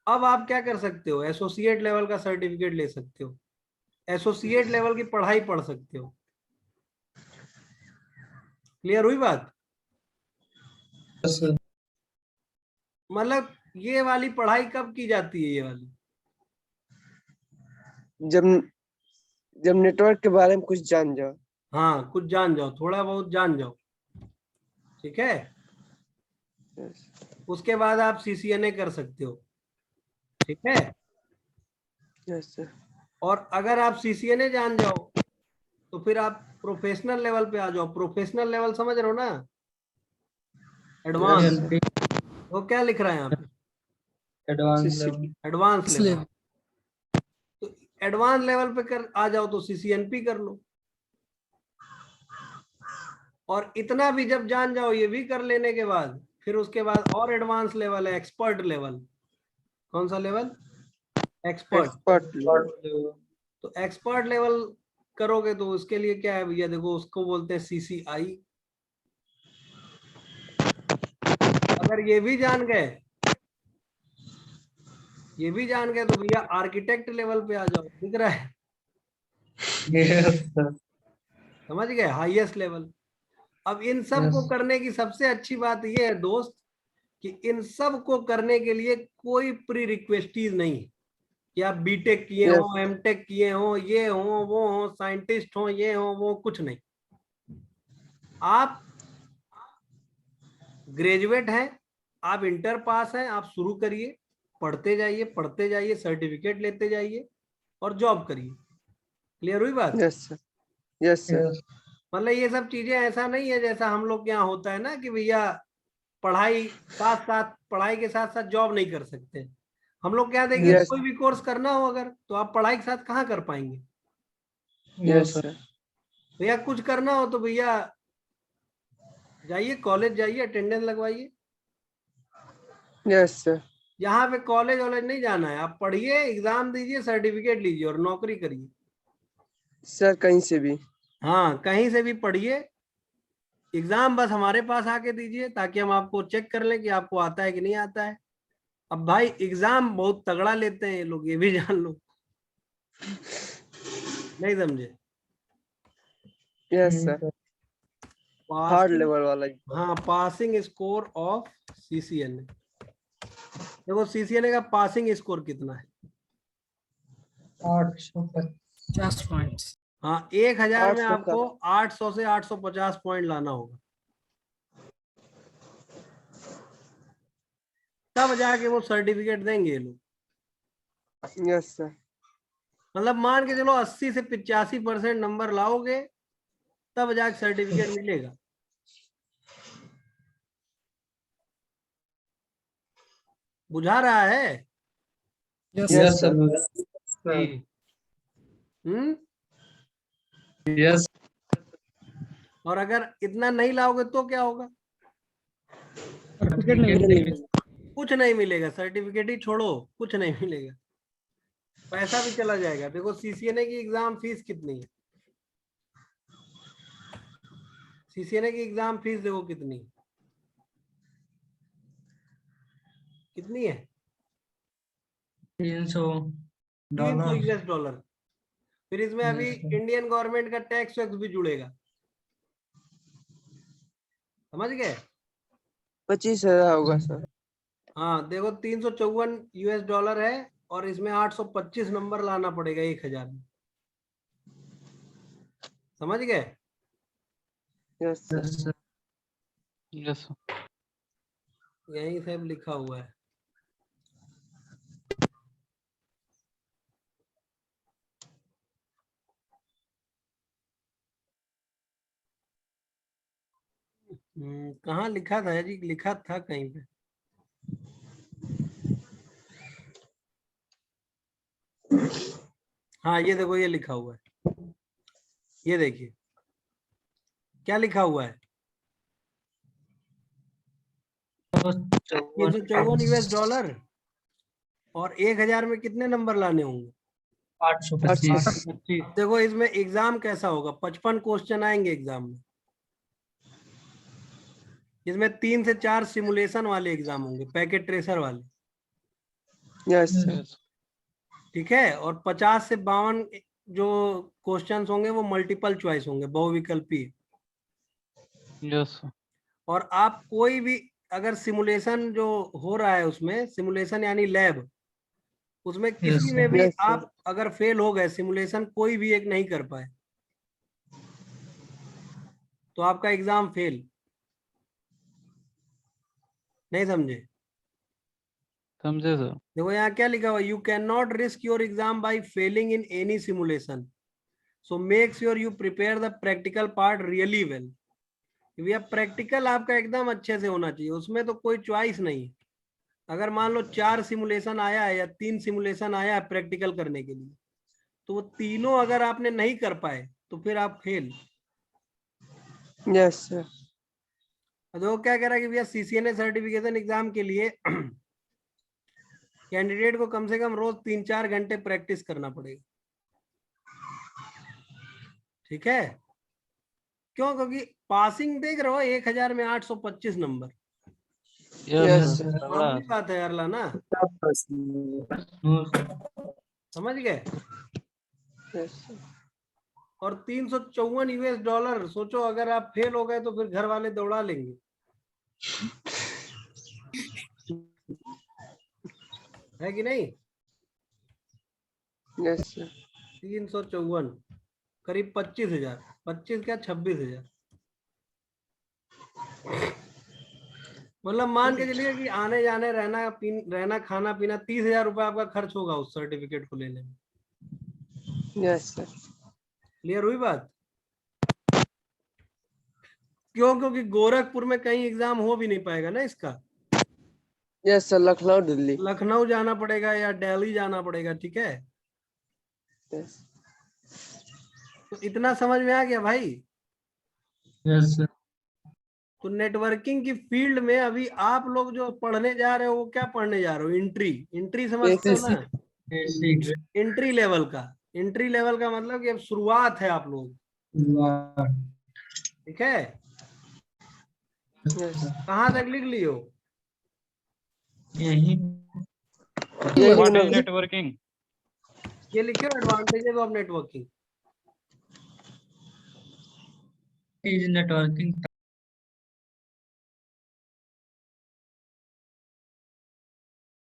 अब आप क्या कर सकते हो? एसोसिएट लेवल का सर्टिफिकेट ले सकते हो, एसोसिएट लेवल की पढ़ाई पढ़ सकते हो। क्लियर हुई बात? मतलब ये वाली पढ़ाई कब की जाती है? ये वाली जब जब नेटवर्क के बारे में कुछ जान जाओ। हाँ, कुछ जान जाओ, थोड़ा बहुत जान जाओ, ठीक है? यस। उसके बाद आप CCNA कर सकते हो, ठीक है? Yes sir. और अगर आप CCNA जान जाओ, तो फिर आप प्रोफेशनल लेवल पे आ जाओ। प्रोफेशनल लेवल समझ रहे हो ना? एडवांस। वो क्या लिख रहा है यहाँ पे? Advance level. लेवल। तो एडवांस लेवल पे कर आ जाओ तो CCNP कर लो। और इतना भी जब जान जाओ, ये भी कर लेने के बाद, फिर उसके बाद और एडवांस लेवल है, एक्सपर्ट लेवल। कौन सा लेवल? एक्सपर्ट। तो एक्सपर्ट लेवल करोगे तो उसके लिए क्या है भैया? देखो उसको बोलते हैं CCI। अगर ये भी जान गए, तो भैया आर्किटेक्ट लेवल पे आ जाओ। दिख रहा है? समझ गए? Highest level. अब इन सब को करने की सबसे अच्छी बात ये है दोस्त, कि इन सब को करने के लिए कोई प्री रिक्वेस्टीज नहीं है कि आप बीटेक किए हो, M.Tech किए हो, ये हो वो हो, साइंटिस्ट हो, ये हो वो, कुछ नहीं। आप ग्रेजुएट हैं, आप इंटर पास हैं, आप शुरू करिए, पढ़ते जाइए, सर्टिफिकेट लेते जाइए और जॉब करिए। क्लियर हुई बात? Yes sir. Yes sir. मतलब ये सब चीजें ऐसा नहीं है जैसा हम लोग के यहाँ होता है ना, कि भैया पढ़ाई के साथ साथ जॉब नहीं कर सकते। हम लोग क्या देंगे, Yes. कोई भी कोर्स करना हो अगर, तो आप पढ़ाई के साथ कहाँ कर पाएंगे? Yes sir. भैया कुछ करना हो तो भैया जाइए, कॉलेज जाइए, अटेंडेंस लगवाइए। Yes sir. यहाँ पे कॉलेज वॉलेज नहीं जाना है, आप पढ़िए, एग्जाम दीजिए, सर्टिफिकेट लीजिए और नौकरी करिए। सर कहीं से भी। हाँ, कहीं से भी पढ़िए, एग्जाम बस हमारे पास आके दीजिए ताकि हम आपको चेक कर लें कि आपको आता है कि नहीं आता है। अब भाई एग्जाम बहुत तगड़ा लेते हैं ये लोग, ये भी जान लो। नहीं समझे? यस सर, हार्ड लेवल वाला। हाँ, पासिंग स्कोर ऑफ सीसीएनए। देखो सीसीएनए का पासिंग स्कोर कितना है? 50 पॉइंट्स। हाँ, 1000 में 800 आपको 800 से 850 पॉइंट लाना होगा, तब जाके वो सर्टिफिकेट देंगे ये लोग। यस सर, मतलब मान के चलो 80 से 85% नंबर लाओगे तब जाके सर्टिफिकेट मिलेगा। बुझा रहा है? Yes yes sir. सर। हम्म। यस और अगर इतना नहीं लाओगे तो क्या होगा? सर्टिफिकेट नहीं मिलेगा। कुछ नहीं मिलेगा, सर्टिफिकेट ही छोड़ो, कुछ नहीं मिलेगा, पैसा भी चला जाएगा। देखो सीसीएनए की एग्जाम फीस कितनी है? सीसीएनए की एग्जाम फीस देखो कितनी है? कितनी है? 300 $300 डॉलर। US। फिर इसमें अभी इंडियन गवर्नमेंट का टैक्स वैक्स भी जुड़ेगा, समझ गए? 25,000 होगा सर। हाँ देखो, $354 है और इसमें 825 नंबर लाना पड़ेगा 1000 में, समझ गए? यस सर, यस यही सब लिखा हुआ है। कहाँ लिखा था जी? लिखा था कहीं पे। हाँ ये देखो, ये लिखा हुआ है, ये देखिए क्या लिखा हुआ है। $354 और 1000 में कितने नंबर लाने होंगे? 825। देखो इसमें एग्जाम कैसा होगा, 55 क्वेश्चन आएंगे एग्जाम में। इसमें 3 से 4 सिमुलेशन वाले एग्जाम होंगे, पैकेट ट्रेसर वाले, यस सर, ठीक है? और 50 से 52 जो क्वेश्चंस होंगे वो मल्टीपल चॉइस होंगे, बहुविकल्पी। यस और आप कोई भी अगर सिमुलेशन जो हो रहा है उसमें, सिमुलेशन यानी लैब, उसमें किसी में भी Yes, sir. आप अगर फेल हो गए, सिमुलेशन कोई भी एक नहीं कर पाए, तो आपका एग्जाम फेल। नहीं समझे? समझे सर। देखो यहाँ क्या लिखा हुआ, you can not risk your exam by Fehling in any simulation, so make sure you prepare the practical part really well. भैया प्रैक्टिकल आपका एकदम अच्छे से होना चाहिए, उसमें तो कोई चॉइस नहीं है। अगर मान लो 4 सिमुलेशन आया है या 3 सिमुलेशन आया है प्रैक्टिकल करने के लिए, तो वो तीनों अगर आपने नहीं कर पाए तो फिर आप फेल। यस सर, तो क्या कह रहा है कि भैया सीसीएनए सर्टिफिकेशन एग्जाम के लिए कैंडिडेट को कम से कम रोज 3-4 घंटे प्रैक्टिस करना पड़ेगा, ठीक है? क्यों? क्योंकि पासिंग देख रहे हो 1000 में 825 नंबर, यस सर सर, मामूली बात है यार लाना, समझ गए? यस सर, और $354, सोचो अगर आप फेल हो गए तो फिर घर वाले दौड़ा लेंगे, है कि नहीं? यस सर, 354 करीब 25,000, 25 क्या 26,000। मतलब मान के चलिए कि आने जाने रहना खाना पीना 30,000 रुपये आपका खर्च होगा उस सर्टिफिकेट को लेने में। यस सर, क्लियर हुई बात? क्यों? क्योंकि गोरखपुर में कहीं एग्जाम हो भी नहीं पाएगा ना इसका, यस सर, लखनऊ दिल्ली। लखनऊ जाना पड़ेगा या दिल्ली जाना पड़ेगा, ठीक है? यस, तो इतना समझ में आ गया भाई? Yes sir. तो नेटवर्किंग की फील्ड में अभी आप लोग जो पढ़ने जा रहे हो वो क्या पढ़ने जा रहे हो? एंट्री समझते हो ना? एंट्री लेवल का मतलब कि अब शुरुआत है आप लोग, ठीक है, Yes. कहाँ तक लिख लियो? यही ये व्हाट लिखना इज नेटवर्किंग? ये लिखियो advantages of networking. Is networking